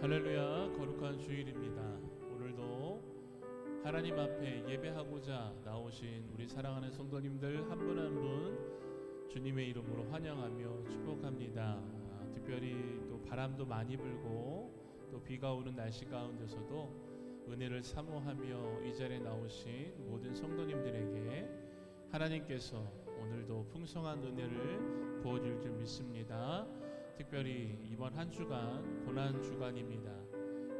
할렐루야, 거룩한 주일입니다. 오늘도 하나님 앞에 예배하고자 나오신 우리 사랑하는 성도님들 한 분 한 분 주님의 이름으로 환영하며 축복합니다. 특별히 또 바람도 많이 불고 또 비가 오는 날씨 가운데서도 은혜를 사모하며 이 자리에 나오신 모든 성도님들에게 하나님께서 오늘도 풍성한 은혜를 부어줄 줄 믿습니다. 특별히 이번 한 주간 고난 주간입니다.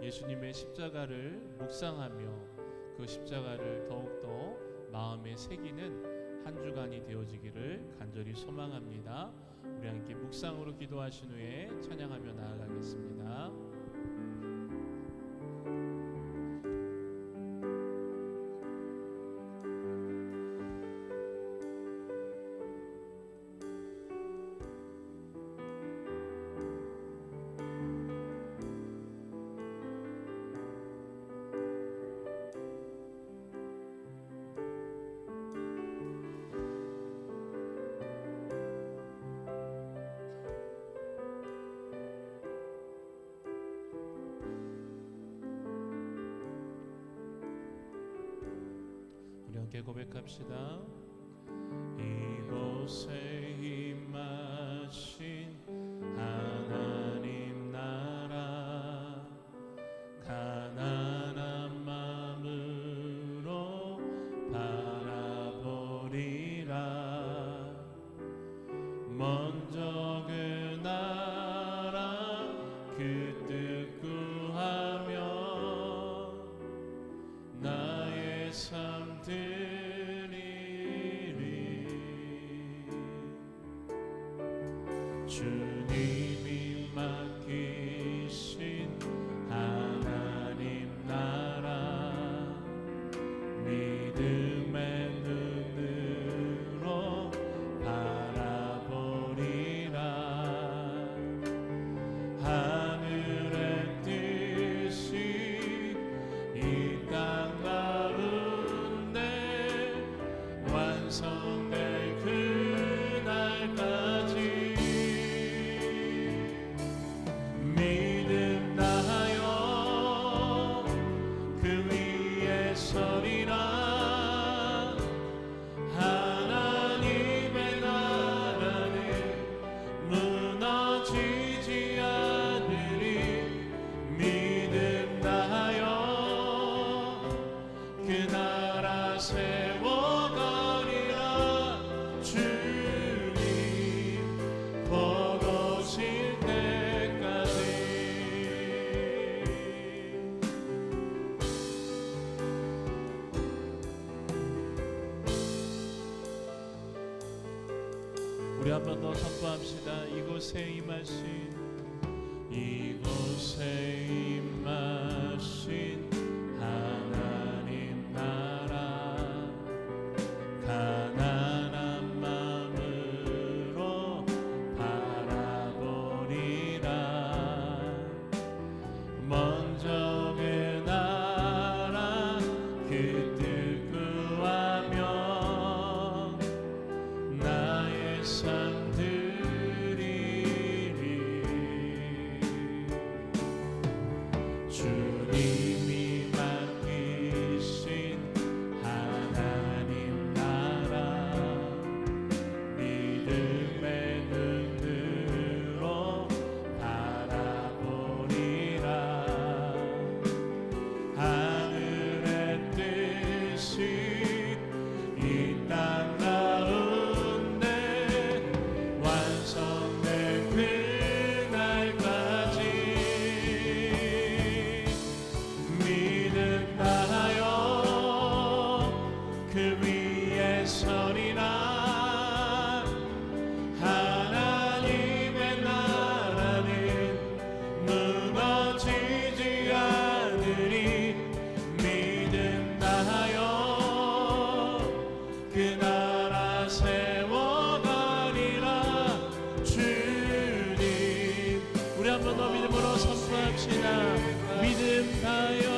예수님의 십자가를 묵상하며 그 십자가를 더욱더 마음에 새기는 한 주간이 되어지기를 간절히 소망합니다. 우리 함께 묵상으로 기도하신 후에 찬양하며 나아가겠습니다. 함께 고백합시다. 이곳에 임하신 하나님 나라 가난한 마음으로 바라보리라. 먼저 그 나라 그 뜻 구하며 나의 삶 드리리. 주님이 맡기신 하나님 나라 믿음의 눈으로 바라보리라. 하늘의 뜻이 이 땅 가운데 완성될 그날까지 믿음 다하여 그 위에 서리라. 하나님의 나라는 무너지지 않으리. 믿음 다하여 그 나라 세워가리라. 주님 보고 오실 때까지. 우리 한 번 더 선포합시다. 이곳에 임하신 하나님 나라 가난한 마음으로 바라보리라. 먼저 그 나라 그 뜻 구하며 나의 삶 드리리. 주님이 맡기신 하나님 나라 믿음의 눈으로 바라보리라. 하늘의 뜻이 이 땅 가운데 완성될 그날까지 믿음 다하여 그 위에 서리라. 하나님의 나라는 무너지지 않으리. 믿음 다하여 그 나라 세워가리라. 주님 우리 한 번 더 믿음으로 선포합시다. 믿음 다하여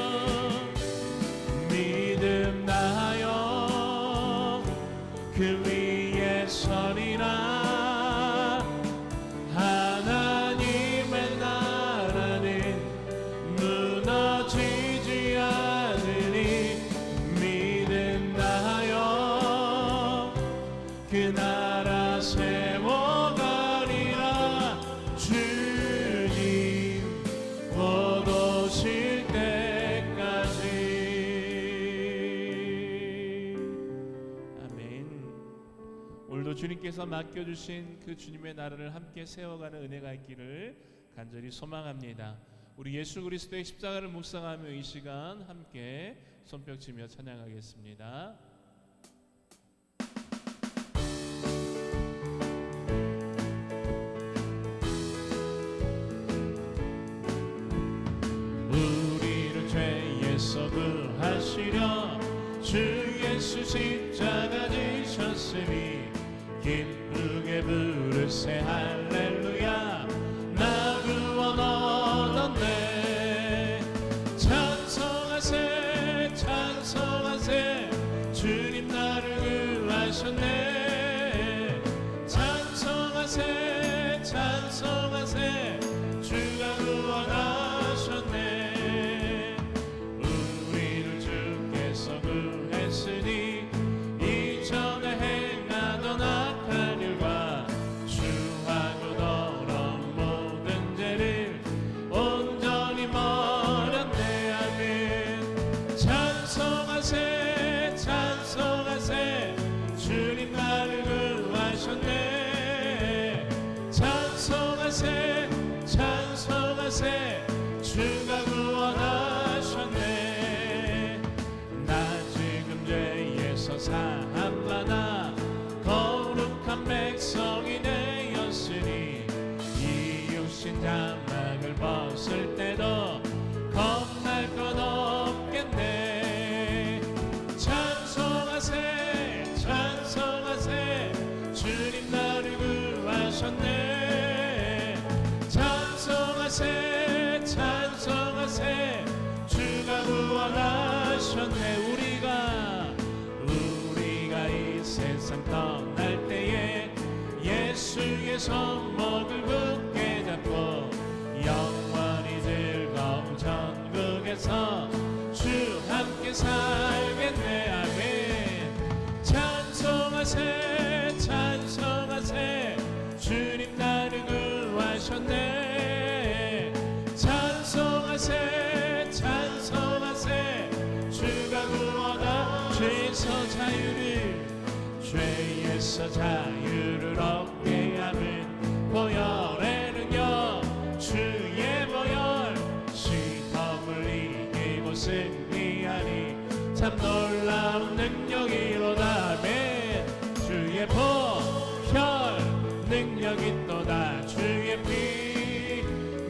그 위에 서리라. 하나님의 나라는 주님께서 맡겨주신 그 주님의 나라를 함께 세워가는 은혜가 있기를 간절히 소망합니다. 우리 예수 그리스도의 십자가를 묵상하며 이 시간 함께 손뼉치며 찬양하겠습니다. 우리를 죄에서 구하시려 주 예수 십자가 지셨으니 기쁘게 부르세 할렐루야 나 구원 얻었네. 찬송하세 찬송하세 주님 나를 구하셨네. 찬송하세 찬송하세 주가 구원하셨네. 우리를 주께서 구했으니 이전에 행하던 악한 일과 주하고 더러운 모든 죄를 온전히 버렸네. 아멘. 찬송하세 찬송하세 주님 나를 구하셨네. 찬송하세 찬송하세 주가 구원하셨네. 나 지금 죄에서 사함받아 거룩한 백성이 되었으니 이 육신 장막을 벗을 때도 겁날 것 없겠네. 찬송하세 찬송하세 주님 나를 구하셨네. 찬송하세 찬송하세 주가 구원하셨네. 우리가 이 세상 떠날 때에 예수의 손목을 굳게 잡고 영원히 즐거운 천국에서 주 함께 살겠네. 아멘. 찬송하세 찬송하세 주님 나를 구하셨네. 찬송하세 찬송하세 주가 구원하 죄에서 자유를 얻게 하는 보혈의 능력 주의 보혈 시험을 이기고 승리하니 참 놀라운 능력이로다. 아멘. 주의 보혈 능력이 또다. 주의 피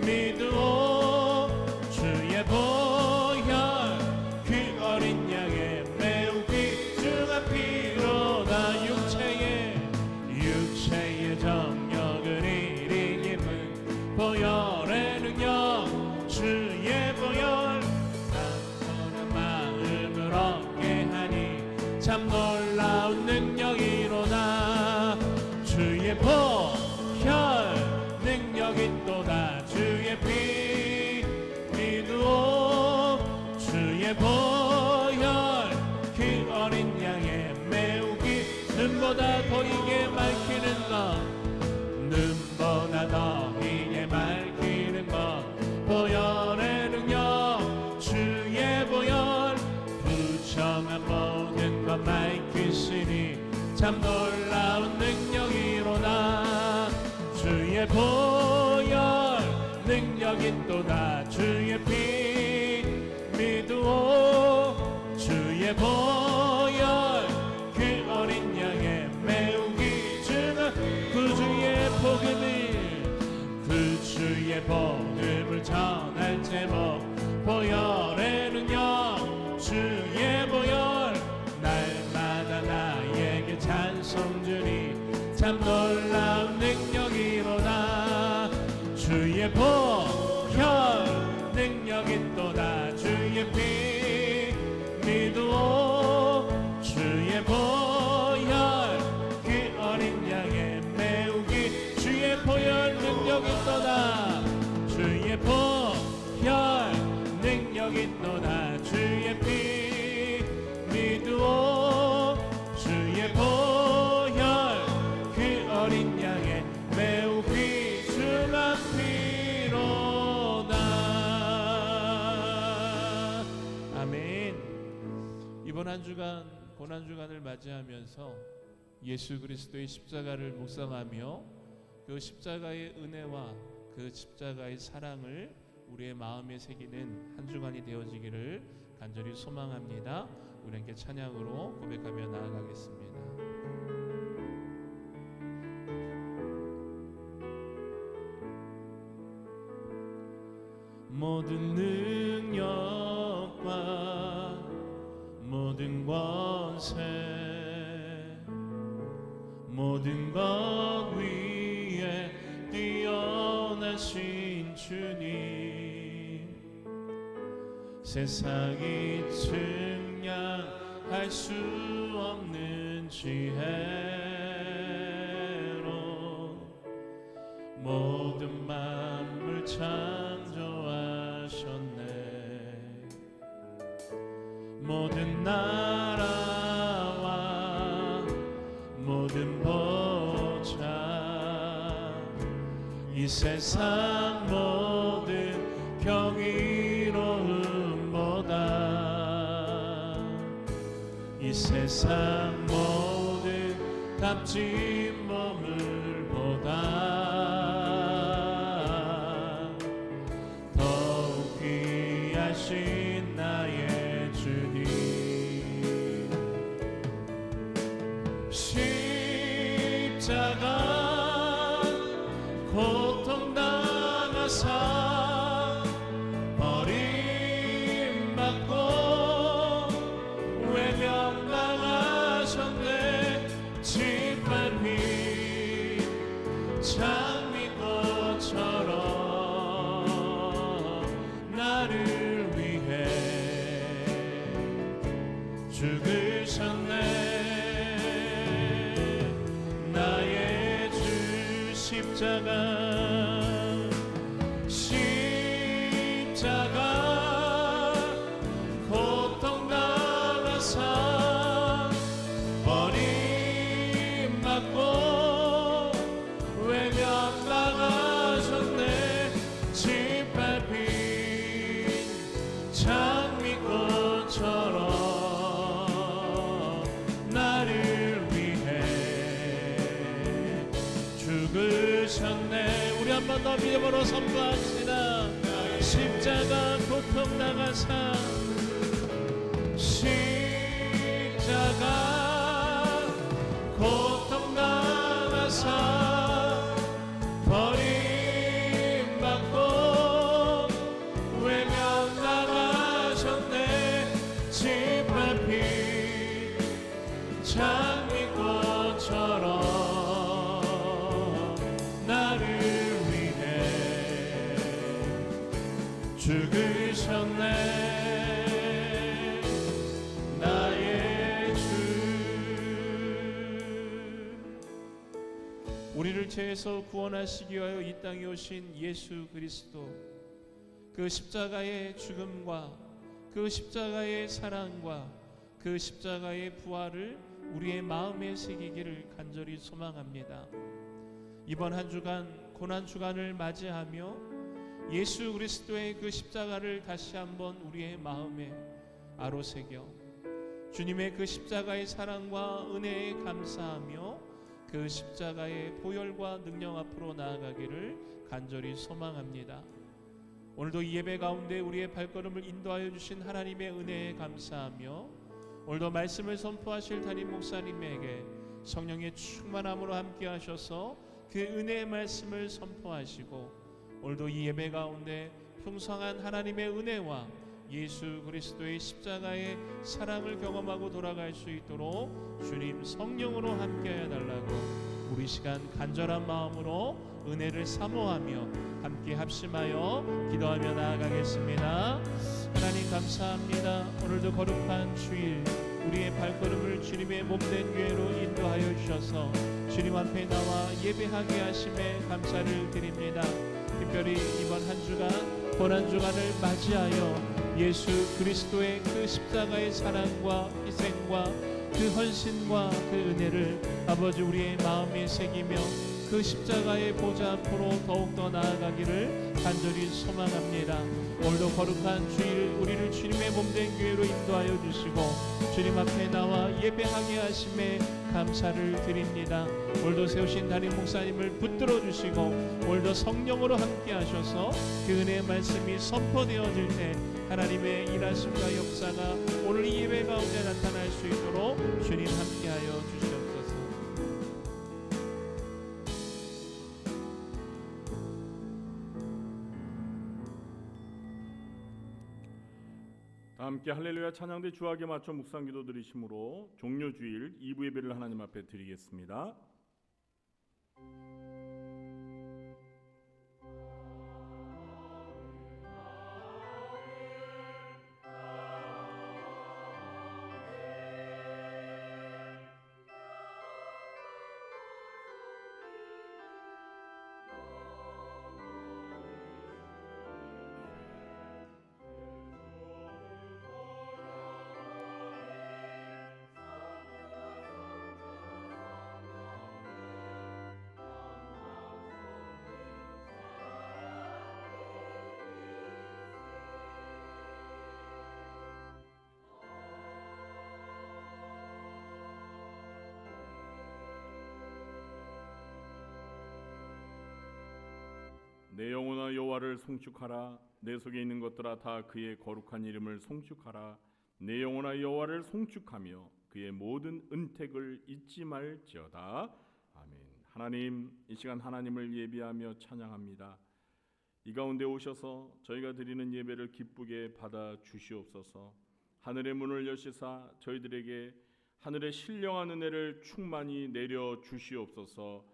믿으오 주의 보혈 그 어린 양의 매우 귀중한 피로다. 육체의 정력을 이기는 보혈의 능력 주의 보혈 단순한 마음을 얻게 하니 참 놀라운 능력이로다. 주의 보혈 능력이 또다. 주의 피 믿으오 주의 보혈 그 어린 양의 매우 눈보다 더 이게 밝히는 것 눈보다 더 이게 밝히는 것 보혈의 능력 주의 보혈 부정한 모든 것 밝히시니 참 놀라운 능력이로다. 주의 보혈 능력이 또다. 주의 피 믿으오 주의 보혈 그 어린 양의 매우 귀중한 구주의 복음을 전할 제목 보혈의 능력 주의 보혈 날마다 나에게 찬송 주니 참 놀라운 능력이로다. 주의 보혈 능력이 또다. 주의 피 믿으오 주의 보혈 그 어린 양의 매우 주의 보혈 능력이 또다. 주의 보혈 능력이 또다. 주의 피 믿으오 주의 보혈 그 어린 양의 매우 귀중한 피로다. 아멘. 이번 한 주간 고난 주간을 맞이하면서 예수 그리스도의 십자가를 묵상하며 그 십자가의 은혜와 그 십자가의 사랑을 우리의 마음에 새기는 한 주간이 되어지기를 간절히 소망합니다. 우리 함께 찬양으로 고백하며 나아가겠습니다. 모든 능력과 모든 권세 모든 것 위에 뛰어나신 주님, 세상이 측량할 수 없는 지혜로 모든 만물 창조하셨네. 모든 나라와 모든 보좌, 이 세상 모든 경이로움보다 이 세상 모든 값진 보물보다 더욱 귀하신 나의 주님, 십자가 고통당하사 버림받고 외면당하셨네. 짓밟힌 장미꽃처럼 나를 위해 죽으셨네. 나의 주 십자가 고통당하사 버림받고 외면당하셨네. 짓밟힌 장미꽃처럼 나를 위해 죽으셨네. 우리 한 번 더 믿음으로 선포합시다. 십자가 고통당하사 십자가 고통당하사 버림받고 외면당하셨네. 짓밟힌 장미꽃처럼 나를 위해 죽으셨네. 우리를 죄에서 구원하시기 위하여 이 땅에 오신 예수 그리스도, 그 십자가의 죽음과 그 십자가의 사랑과 그 십자가의 부활을 우리의 마음에 새기기를 간절히 소망합니다. 이번 한 주간 고난 주간을 맞이하며 예수 그리스도의 그 십자가를 다시 한번 우리의 마음에 아로새겨 주님의 그 십자가의 사랑과 은혜에 감사하며 그 십자가의 보혈과 능력 앞으로 나아가기를 간절히 소망합니다. 오늘도 이 예배 가운데 우리의 발걸음을 인도하여 주신 하나님의 은혜에 감사하며 오늘도 말씀을 선포하실 담임 목사님에게 성령의 충만함으로 함께 하셔서 그 은혜의 말씀을 선포하시고 오늘도 이 예배 가운데 풍성한 하나님의 은혜와 예수 그리스도의 십자가의 사랑을 경험하고 돌아갈 수 있도록 주님 성령으로 함께하여 달라고 우리 시간 간절한 마음으로 은혜를 사모하며 함께 합심하여 기도하며 나아가겠습니다. 하나님 감사합니다. 오늘도 거룩한 주일 우리의 발걸음을 주님의 몸된 교회로 인도하여 주셔서 주님 앞에 나와 예배하게 하심에 감사를 드립니다. 특별히 이번 한 주간 고난 주간을 맞이하여 예수 그리스도의 그 십자가의 사랑과 희생과 그 헌신과 그 은혜를 아버지 우리의 마음에 새기며 그 십자가의 보좌 앞으로 더욱더 나아가기를 간절히 소망합니다. 오늘도 거룩한 주일 우리를 주님의 몸된 교회로 인도하여 주시고 주님 앞에 나와 예배하게 하심에 감사를 드립니다. 오늘도 세우신 담임 목사님을 붙들어 주시고 오늘도 성령으로 함께 하셔서 그 은혜의 말씀이 선포되어질 때 하나님의 일하심과 역사가 오늘 이 예배 가운데 나타날 수 있도록 주님 함께하여 주시옵소서. 다 함께 할렐루야 찬양대 주악에 맞춰 묵상기도 드리심으로 종료주일 2부 예배를 하나님 앞에 드리겠습니다. 내 영혼아 여호와를 송축하라. 내 속에 있는 것들아 다 그의 거룩한 이름을 송축하라. 내 영혼아 여호와를 송축하며 그의 모든 은택을 잊지 말지어다. 아멘. 하나님, 이 시간 하나님을 예비하며 찬양합니다. 이 가운데 오셔서 저희가 드리는 예배를 기쁘게 받아 주시옵소서. 하늘의 문을 여시사 저희들에게 하늘의 신령한 은혜를 충만히 내려 주시옵소서.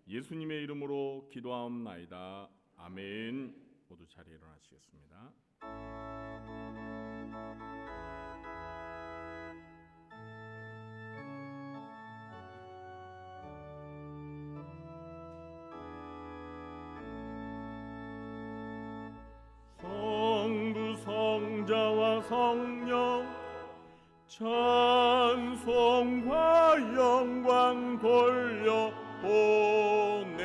예수님의 이름으로 기도하옵나이다. 아멘. 모두 자리에 일어나시겠습니다. 성부 성자와 성령 찬송과 영광 돌려 보내세.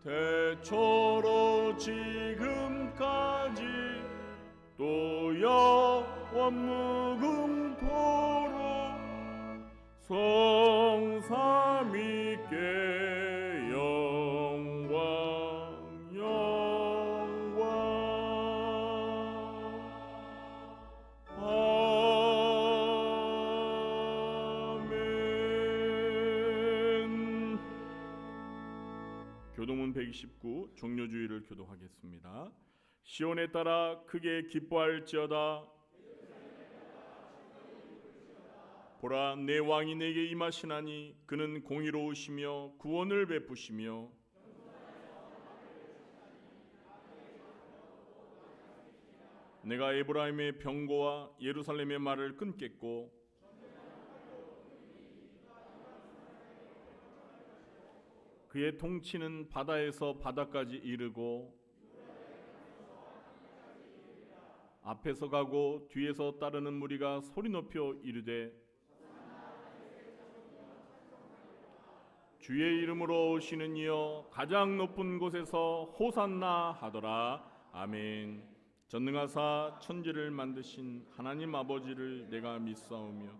대초로 지금까지 또 영원 무궁토록 성삼위께 영광 영광. 아멘. 교동문 129 종료주의를 교독하겠습니다. 시온에 따라 크게 기뻐할지어다. 보라, 내 왕이 내게 임하시나니 그는 공의로우시며 구원을 베푸시며 내가 에브라임의 병고와 예루살렘의 말을 끊겠고 그의 통치는 바다에서 바다까지 이르고 앞에서 가고 뒤에서 따르는 무리가 소리 높여 이르되 주의 이름으로 오시는 이여 가장 높은 곳에서 호산나 하더라. 아멘. 전능하사 천지를 만드신 하나님 아버지를 내가 믿사오며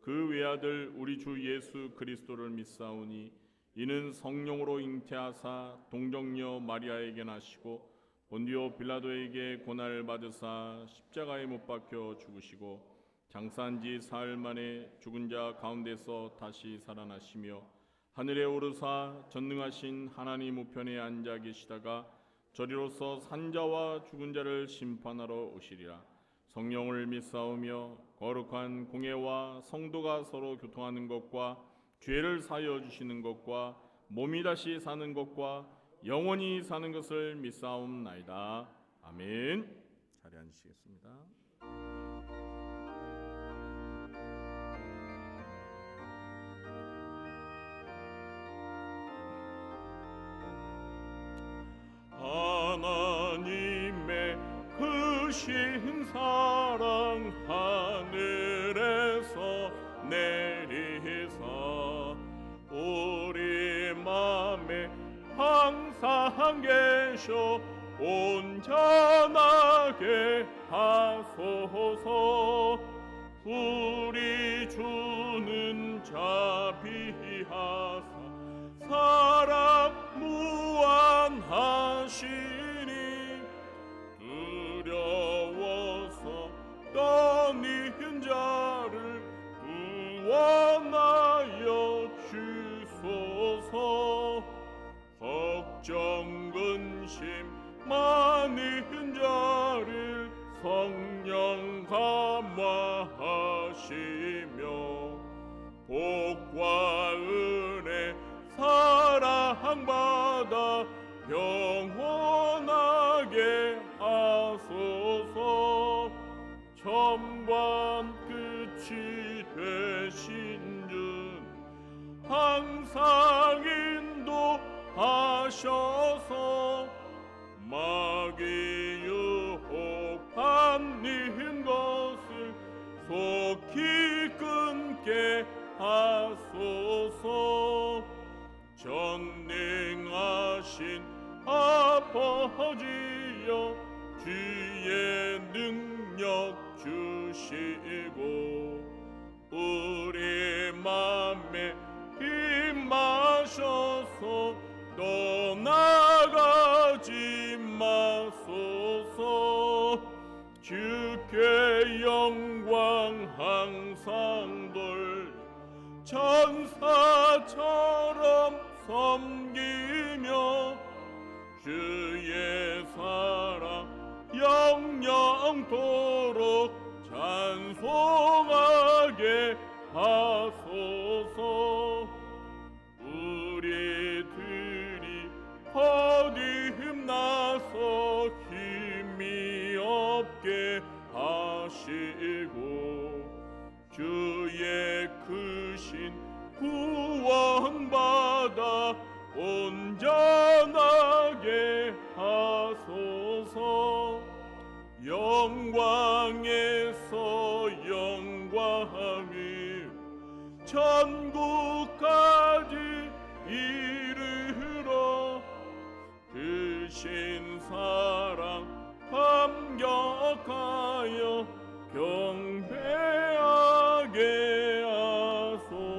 그 외아들 우리 주 예수 그리스도를 믿사오니 이는 성령으로 잉태하사 동정녀 마리아에게 나시고 본디오 빌라도에게 고난을 받으사 십자가에 못 박혀 죽으시고 장사한 지 사흘 만에 죽은 자 가운데서 다시 살아나시며 하늘에 오르사 전능하신 하나님 우편에 앉아 계시다가 저리로서 산자와 죽은 자를 심판하러 오시리라. 성령을 믿사오며 거룩한 공예와 성도가 서로 교통하는 것과 죄를 사하여 주시는 것과 몸이 다시 사는 것과 영원히 사는 것을 믿사옵나이다. 아멘. 자리에 앉으시겠습니다. 하나님의 크신 사랑 하늘에서 내리사 우리 항상 계셔 온전하게 하소서. 우리 주는 자비하사 사랑 무한하시니 두려워서 떠는 자를 구원하여 주소서. 걱정 근심 많은 자를 성령 감화하시며 복과 은혜 사랑받아 영원하게 하소서. 전반 끝이 되신 주 항상 인도하셔서 마귀 유혹하는 것을 속히 끊게 하소서. 전능하신 아버지여 주의 능력 주시고 우리 맘에 임하셔서 떠나가지 마소서. 주께 영광 항상 돌려 천사처럼 섬기며 주의 사랑 영영토록 찬송하게 하소서. 우리들이 거듭나서 힘이 없게 하시고 주의 크신 구원받아 온전하게 하소서. 영광에서 영광이 천국까지 이르러 크신 사랑 감격하여 경배하게 하소서.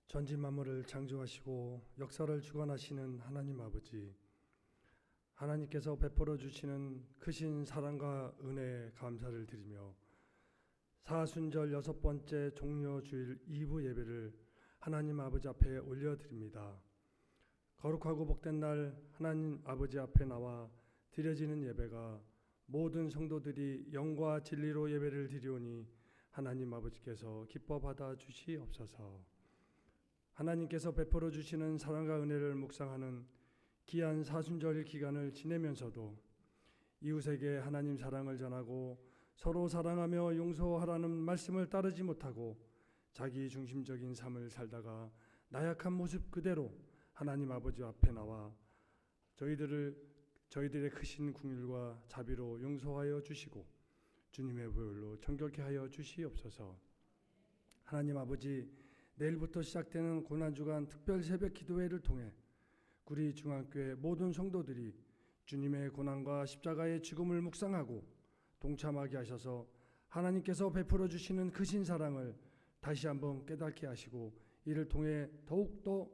전지 만물을 창조하시고 역사를 주관하시는 하나님 아버지, 하나님께서 베풀어 주시는 크신 사랑과 은혜에 감사를 드리며 사순절 6번째 종려주일 2부 예배를 하나님 아버지 앞에 올려드립니다. 거룩하고 복된 날 하나님 아버지 앞에 나와 드려지는 예배가 모든 성도들이 영과 진리로 예배를 드리오니 하나님 아버지께서 기뻐 받아 주시옵소서. 하나님께서 베풀어 주시는 사랑과 은혜를 묵상하는 귀한 사순절 기간을 지내면서도 이웃에게 하나님 사랑을 전하고 서로 사랑하며 용서하라는 말씀을 따르지 못하고 자기 중심적인 삶을 살다가 나약한 모습 그대로 하나님 아버지 앞에 나와 저희들의 크신 긍휼과 자비로 용서하여 주시고 주님의 보혈로 정결케 하여 주시옵소서. 하나님 아버지, 내일부터 시작되는 고난주간 특별 새벽 기도회를 통해 구리 중앙교회 모든 성도들이 주님의 고난과 십자가의 죽음을 묵상하고 동참하게 하셔서 하나님께서 베풀어 주시는 크신 사랑을 다시 한번 깨닫게 하시고 이를 통해 더욱더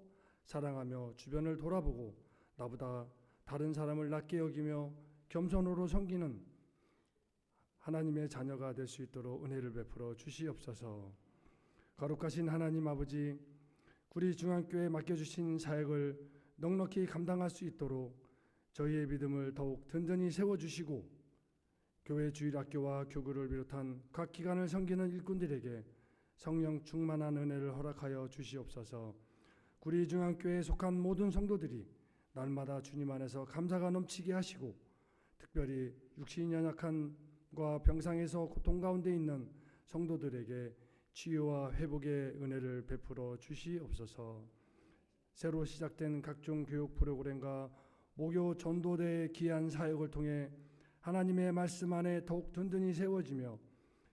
사랑하며 주변을 돌아보고 나보다 다른 사람을 낮게 여기며 겸손으로 섬기는 하나님의 자녀가 될 수 있도록 은혜를 베풀어 주시옵소서. 거룩하신 하나님 아버지, 구리 중앙교회에 맡겨주신 사역을 넉넉히 감당할 수 있도록 저희의 믿음을 더욱 든든히 세워주시고 교회 주일학교와 교구를 비롯한 각 기관을 섬기는 일꾼들에게 성령 충만한 은혜를 허락하여 주시옵소서. 구리 중앙교회에 속한 모든 성도들이 날마다 주님 안에서 감사가 넘치게 하시고 특별히 육신이 연약한과 병상에서 고통 가운데 있는 성도들에게 치유와 회복의 은혜를 베풀어 주시옵소서. 새로 시작된 각종 교육 프로그램과 목요 전도대의 귀한 사역을 통해 하나님의 말씀 안에 더욱 든든히 세워지며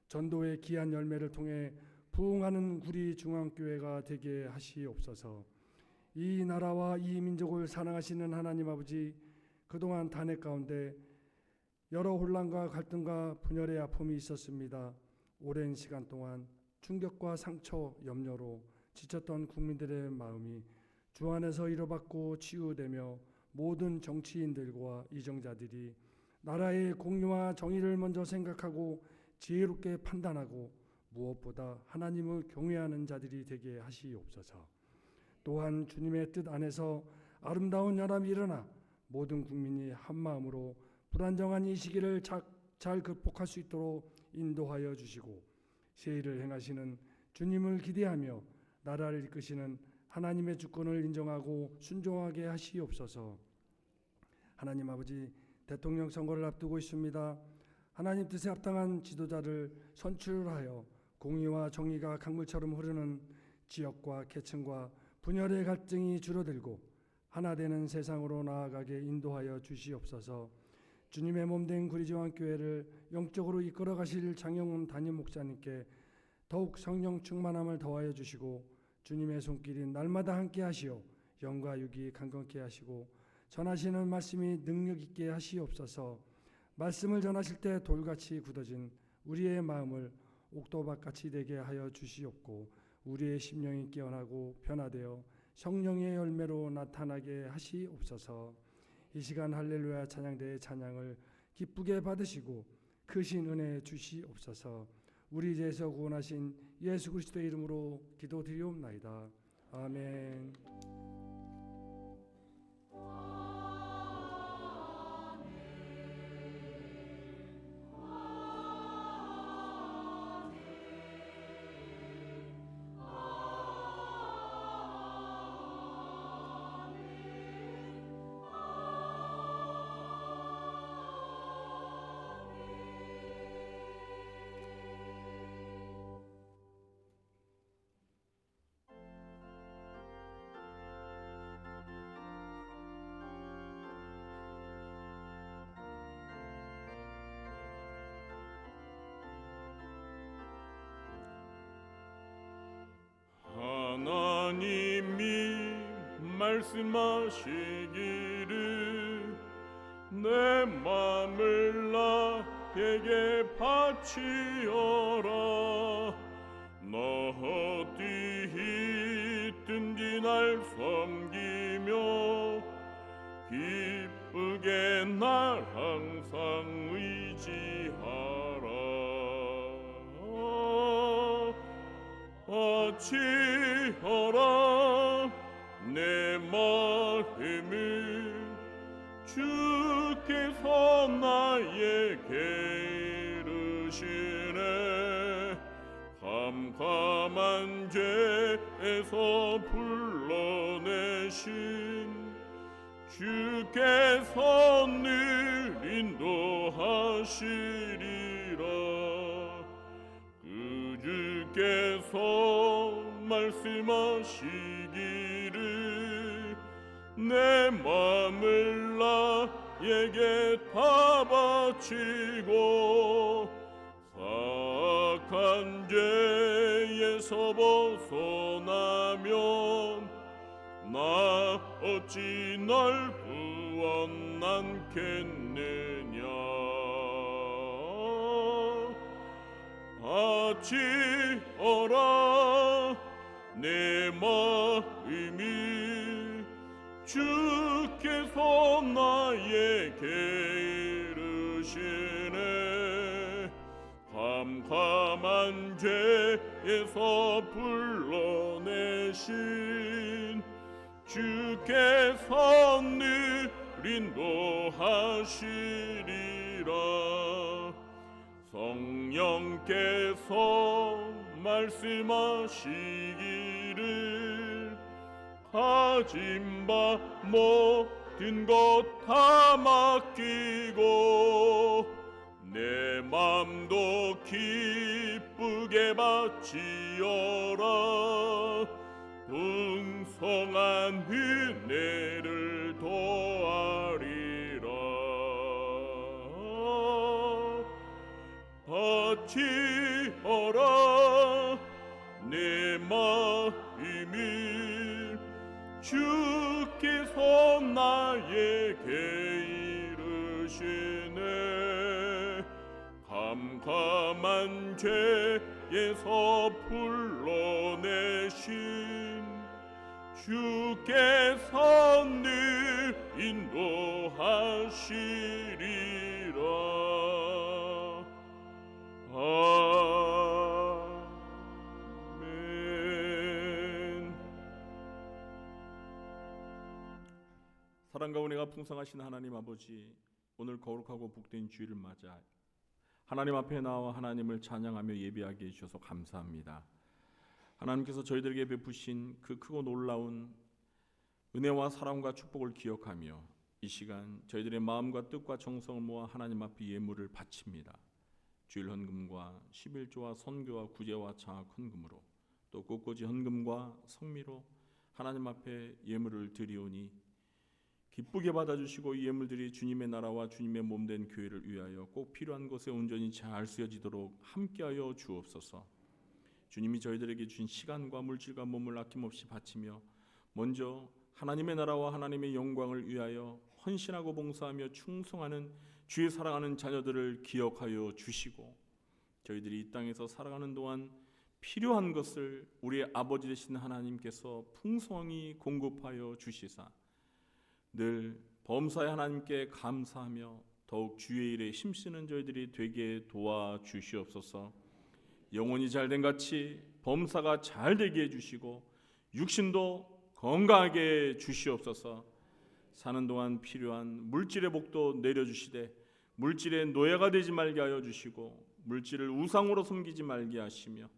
전도의 귀한 열매를 통해 부흥하는 구리 중앙교회가 되게 하시옵소서. 이 나라와 이 민족을 사랑하시는 하나님 아버지, 그동안 단핵 가운데 여러 혼란과 갈등과 분열의 아픔이 있었습니다. 오랜 시간 동안 충격과 상처, 염려로 지쳤던 국민들의 마음이 주 안에서 위로받고 치유되며 모든 정치인들과 이정자들이 나라의 공의와 정의를 먼저 생각하고 지혜롭게 판단하고 무엇보다 하나님을 경외하는 자들이 되게 하시옵소서. 또한 주님의 뜻 안에서 아름다운 연합이 일어나 모든 국민이 한마음으로 불안정한 이 시기를 잘 극복할 수 있도록 인도하여 주시고, 세일을 행하시는 주님을 기대하며 나라를 이끄시는 하나님의 주권을 인정하고 순종하게 하시옵소서. 하나님 아버지, 대통령 선거를 앞두고 있습니다. 하나님 뜻에 합당한 지도자를 선출하여 공의와 정의가 강물처럼 흐르는 지역과 계층과 분열의 갈등이 줄어들고 하나 되는 세상으로 나아가게 인도하여 주시옵소서. 주님의 몸된 구리지왕교회를 영적으로 이끌어 가실 장영훈 담임 목사님께 더욱 성령 충만함을 더하여 주시고 주님의 손길이 날마다 함께 하시어 영과 육이 강건케 하시고 전하시는 말씀이 능력 있게 하시옵소서. 말씀을 전하실 때 돌같이 굳어진 우리의 마음을 옥도박같이 되게 하여 주시옵고 우리의 심령이 깨어나고 변화되어 성령의 열매로 나타나게 하시옵소서. 이 시간 할렐루야 찬양대의 찬양을 기쁘게 받으시고 크신 은혜 주시옵소서. 우리 죄에서 구원하신 예수 그리스도의 이름으로 기도드리옵나이다. 아멘. 하나님이 말씀하시기를 내 맘을 나에게 바치어라. 너 어디 있든지 날 섬기며 기쁘게 날 항상 의지하라. 바치어라 내 마음을 주께서 나에게 이르시네. 캄캄한 죄에서 불러내신 주께서 늘 인도하시리라. 그 주께서 말씀하시기를 내 맘을 나에게 다 바치고 사악한 죄에서 벗어나면 나 어찌 널 구원하겠느냐. 바치어라 내 마음이 주께서 나에게 이르시네. 캄캄한 죄에서 불러내신 주께서 늘 인도하시리라. 성령께서 말씀하시기를 가진 바 모든 것 다 맡기고 내 맘도 기쁘게 바치어라. 풍성한 은혜를 더하리라. 바치어라 내 마음을 주께서 나에게 이르시네. 캄캄한 죄에서 불러내신 주께서 늘 인도하시리라. 아멘. 사랑과 은혜가 풍성하신 하나님 아버지, 오늘 거룩하고 복된 주일을 맞아 하나님 앞에 나와 하나님을 찬양하며 예배하게 해주셔서 감사합니다. 하나님께서 저희들에게 베푸신 그 크고 놀라운 은혜와 사랑과 축복을 기억하며 이 시간 저희들의 마음과 뜻과 정성을 모아 하나님 앞에 예물을 바칩니다. 주일 헌금과 11조와 선교와 구제와 장학 헌금으로, 또 꽃꽂이 헌금과 성미로 하나님 앞에 예물을 드리오니 기쁘게 받아주시고 이 예물들이 주님의 나라와 주님의 몸된 교회를 위하여 꼭 필요한 곳에 온전히 잘 쓰여지도록 함께하여 주옵소서. 주님이 저희들에게 주신 시간과 물질과 몸을 아낌없이 바치며 먼저 하나님의 나라와 하나님의 영광을 위하여 헌신하고 봉사하며 충성하는 주의 사랑하는 자녀들을 기억하여 주시고, 저희들이 이 땅에서 살아가는 동안 필요한 것을 우리의 아버지 되신 하나님께서 풍성히 공급하여 주시사 늘 범사의 하나님께 감사하며 더욱 주의 일에 힘쓰는 저희들이 되게 도와주시옵소서. 영혼이 잘된 같이 범사가 잘되게 해주시고 육신도 건강하게 주시옵소서. 사는 동안 필요한 물질의 복도 내려주시되 물질의 노예가 되지 말게 하여 주시고 물질을 우상으로 섬기지 말게 하시며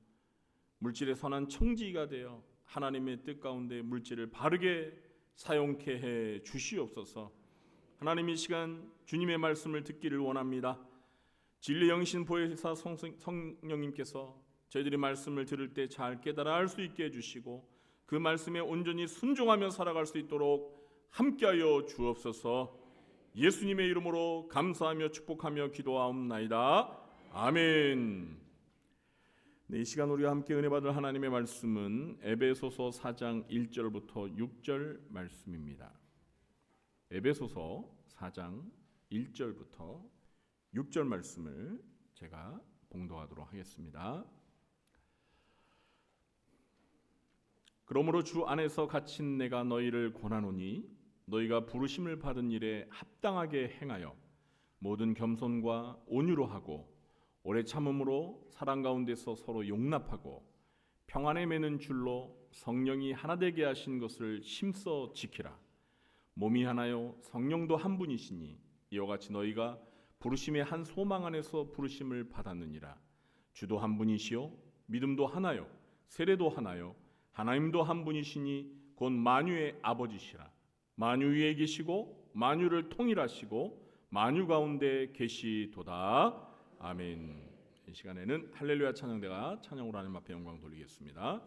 물질의 선한 청지기가 되어 하나님의 뜻 가운데 물질을 바르게 사용케 해 주시옵소서. 하나님, 이 시간 주님의 말씀을 듣기를 원합니다. 진리 영신 보혜사 성령님께서 저희들이 말씀을 들을 때 잘 깨달아 알 수 있게 해주시고 그 말씀에 온전히 순종하며 살아갈 수 있도록 함께하여 주옵소서. 예수님의 이름으로 감사하며 축복하며 기도하옵나이다. 아멘. 네, 이 시간 우리가 함께 은혜 받을 하나님의 말씀은 에베소서 4장 1절부터 6절 말씀입니다. 에베소서 4장 1절부터 6절 말씀을 제가 봉독하도록 하겠습니다. 그러므로 주 안에서 갇힌 내가 너희를 권하노니 너희가 부르심을 받은 일에 합당하게 행하여 모든 겸손과 온유로 하고 오래 참음으로 사랑 가운데서 서로 용납하고 평안에 매는 줄로 성령이 하나 되게 하신 것을 힘써 지키라. 몸이 하나요 성령도 한 분이시니 이와 같이 너희가 부르심의 한 소망 안에서 부르심을 받았느니라. 주도 한 분이시요 믿음도 하나요 세례도 하나요 하나님도 한 분이시니 곧 만유의 아버지시라. 만유 위에 계시고 만유를 통일하시고 만유 가운데 계시도다. 아멘. 이 시간에는 할렐루야 찬양대가 찬양으로 하나님 앞에 영광 돌리겠습니다.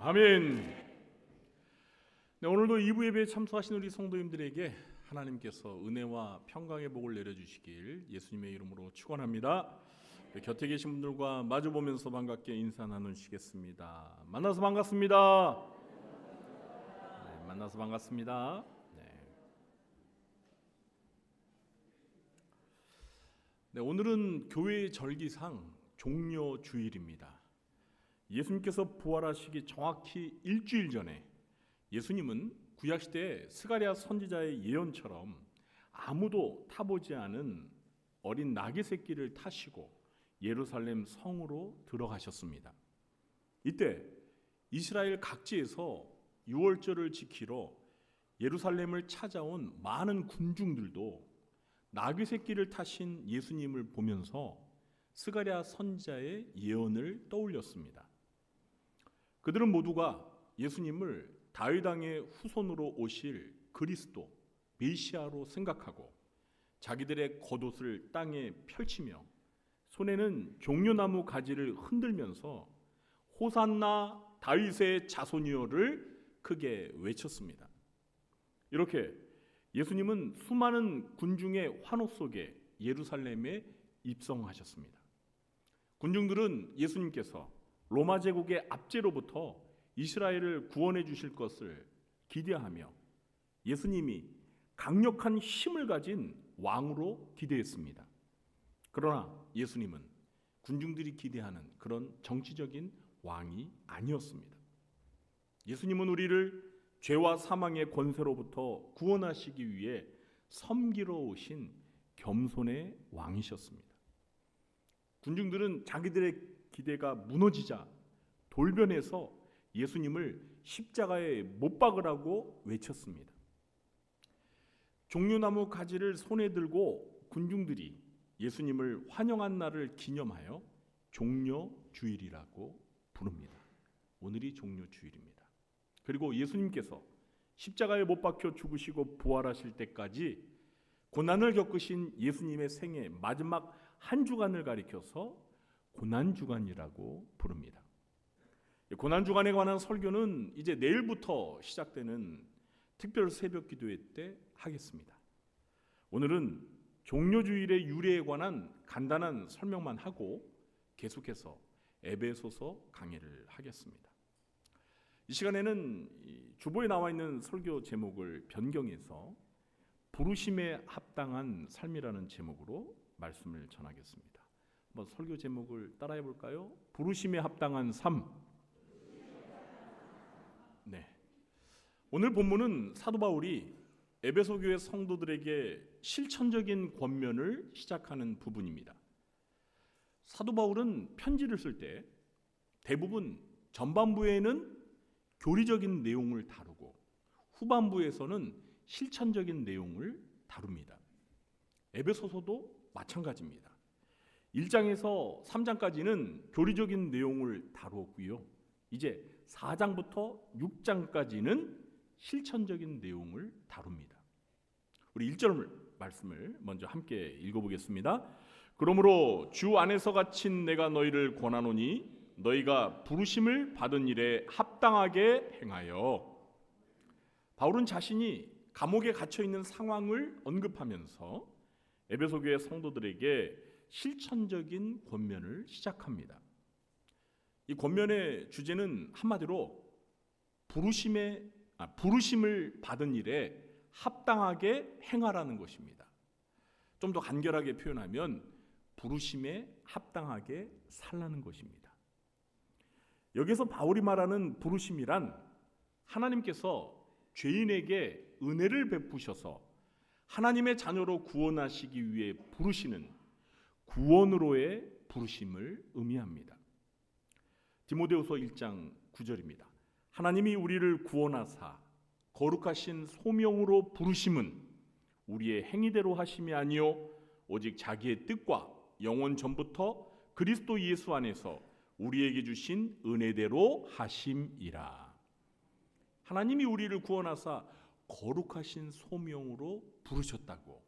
아멘. 네, 오늘도 2부 예배에 참석하신 우리 성도님들에게 하나님께서 은혜와 평강의 복을 내려주시길 예수님의 이름으로 축원합니다. 곁에 계신 분들과 마주 보면서 반갑게 인사 나누시겠습니다. 만나서 반갑습니다. 네, 만나서 반갑습니다. 네, 오늘은 교회의 절기상 종려 주일입니다. 예수님께서 부활하시기 정확히 일주일 전에 예수님은 구약시대의 스가랴 선지자의 예언처럼 아무도 타보지 않은 어린 나귀 새끼를 타시고 예루살렘 성으로 들어가셨습니다. 이때 이스라엘 각지에서 유월절을 지키러 예루살렘을 찾아온 많은 군중들도 나귀 새끼를 타신 예수님을 보면서 스가랴 선지자의 예언을 떠올렸습니다. 그들은 모두가 예수님을 다윗 왕의 후손으로 오실 그리스도 메시아로 생각하고 자기들의 겉옷을 땅에 펼치며 손에는 종려나무 가지를 흔들면서 호산나 다윗의 자손이여를 크게 외쳤습니다. 이렇게 예수님은 수많은 군중의 환호 속에 예루살렘에 입성하셨습니다. 군중들은 예수님께서 로마 제국의 압제로부터 이스라엘을 구원해 주실 것을 기대하며 예수님이 강력한 힘을 가진 왕으로 기대했습니다. 그러나 예수님은 군중들이 기대하는 그런 정치적인 왕이 아니었습니다. 예수님은 우리를 죄와 사망의 권세로부터 구원하시기 위해 섬기러 오신 겸손의 왕이셨습니다. 군중들은 자기들의 기대가 무너지자 돌변해서 예수님을 십자가에 못 박으라고 외쳤습니다. 종려나무 가지를 손에 들고 군중들이 예수님을 환영한 날을 기념하여 종려주일이라고 부릅니다. 오늘이 종려주일입니다. 그리고 예수님께서 십자가에 못 박혀 죽으시고 부활하실 때까지 고난을 겪으신 예수님의 생애 마지막 한 주간을 가리켜서 고난주간이라고 부릅니다. 고난주간에 관한 설교는 이제 내일부터 시작되는 특별 새벽 기도회 때 하겠습니다. 오늘은 종려주일의 유래에 관한 간단한 설명만 하고 계속해서 에베소서 강해를 하겠습니다. 이 시간에는 주보에 나와 있는 설교 제목을 변경해서 부르심에 합당한 삶이라는 제목으로 말씀을 전하겠습니다. 한번 설교 제목을 따라해 볼까요? 부르심에 합당한 삶. 네. 오늘 본문은 사도 바울이 에베소 교회 성도들에게 실천적인 권면을 시작하는 부분입니다. 사도 바울은 편지를 쓸 때 대부분 전반부에는 교리적인 내용을 다루고 후반부에서는 실천적인 내용을 다룹니다. 에베소서도 마찬가지입니다. 1장에서 3장까지는 교리적인 내용을 다루었고요. 이제 4장부터 6장까지는 실천적인 내용을 다룹니다. 우리 1절 말씀을 먼저 함께 읽어보겠습니다. 그러므로 주 안에서 갇힌 내가 너희를 권하노니 너희가 부르심을 받은 일에 합당하게 행하여. 바울은 자신이 감옥에 갇혀 있는 상황을 언급하면서 에베소 교회 성도들에게 실천적인 권면을 시작합니다. 이 권면의 주제는 한마디로 부르심을 받은 일에 합당하게 행하라는 것입니다. 좀 더 간결하게 표현하면 부르심에 합당하게 살라는 것입니다. 여기서 바울이 말하는 부르심이란 하나님께서 죄인에게 은혜를 베푸셔서 하나님의 자녀로 구원하시기 위해 부르시는 구원으로의 부르심을 의미합니다. 디모데후서 1장 9절입니다. 하나님이 우리를 구원하사 거룩하신 소명으로 부르심은 우리의 행위대로 하심이 아니요 오직 자기의 뜻과 영원 전부터 그리스도 예수 안에서 우리에게 주신 은혜대로 하심이라. 하나님이 우리를 구원하사 거룩하신 소명으로 부르셨다고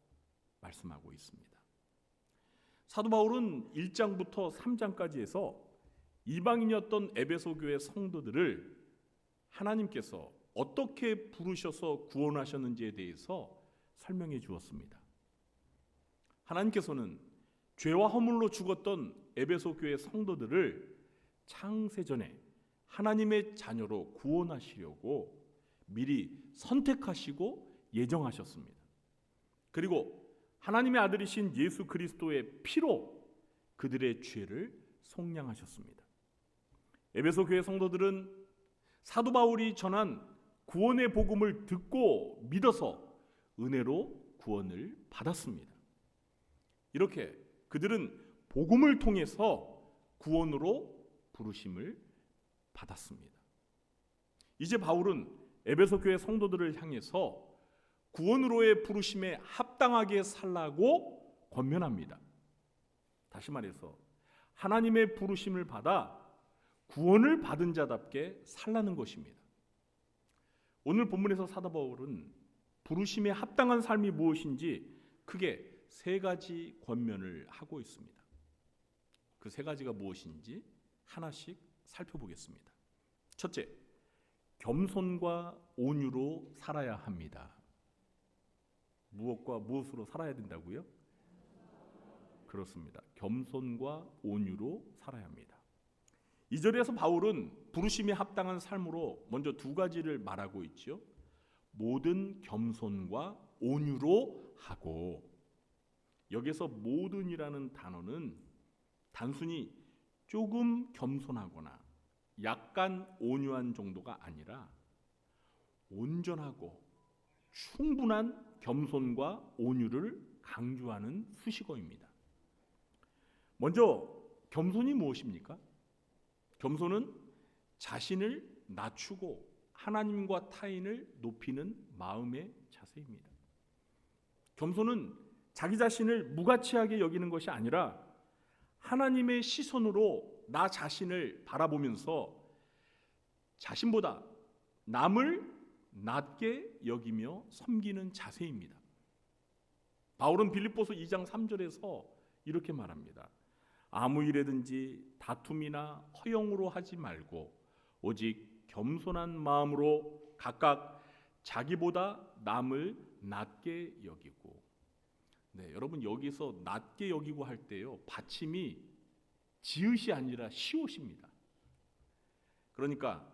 말씀하고 있습니다. 사도 바울은 1장부터 3장까지 해서 이방인이었던 에베소 교회 성도들을 하나님께서 어떻게 부르셔서 구원하셨는지에 대해서 설명해 주었습니다. 하나님께서는 죄와 허물로 죽었던 에베소 교회 성도들을 창세전에 하나님의 자녀로 구원하시려고 미리 선택하시고 예정하셨습니다. 그리고 하나님의 아들이신 예수 그리스도의 피로 그들의 죄를 속량하셨습니다. 에베소 교회 성도들은 사도 바울이 전한 구원의 복음을 듣고 믿어서 은혜로 구원을 받았습니다. 이렇게 그들은 복음을 통해서 구원으로 부르심을 받았습니다. 이제 바울은 에베소 교회 성도들을 향해서 구원으로의 부르심에 합당하게 살라고 권면합니다. 다시 말해서 하나님의 부르심을 받아 구원을 받은 자답게 살라는 것입니다. 오늘 본문에서 사도 바울은 부르심에 합당한 삶이 무엇인지 크게 세 가지 권면을 하고 있습니다. 그 세 가지가 무엇인지 하나씩 살펴보겠습니다. 첫째, 겸손과 온유로 살아야 합니다. 무엇과 무엇으로 살아야 된다고요? 그렇습니다. 겸손과 온유로 살아야 합니다. 2절에서 바울은 부르심에 합당한 삶으로 먼저 두 가지를 말하고 있죠. 모든 겸손과 온유로 하고, 여기서 모든이라는 단어는 단순히 조금 겸손하거나 약간 온유한 정도가 아니라 온전하고 충분한 겸손과 온유를 강조하는 수식어입니다. 먼저 겸손이 무엇입니까? 겸손은 자신을 낮추고 하나님과 타인을 높이는 마음의 자세입니다. 겸손은 자기 자신을 무가치하게 여기는 것이 아니라 하나님의 시선으로 나 자신을 바라보면서 자신보다 남을 낮게 여기며 섬기는 자세입니다. 바울은 빌립보서 2장 3절에서 이렇게 말합니다. 아무 일에든지 다툼이나 허영으로 하지 말고 오직 겸손한 마음으로 각각 자기보다 남을 낮게 여기고. 네, 여러분 여기서 낮게 여기고 할 때요, 받침이 지읒이 아니라 시옷입니다. 그러니까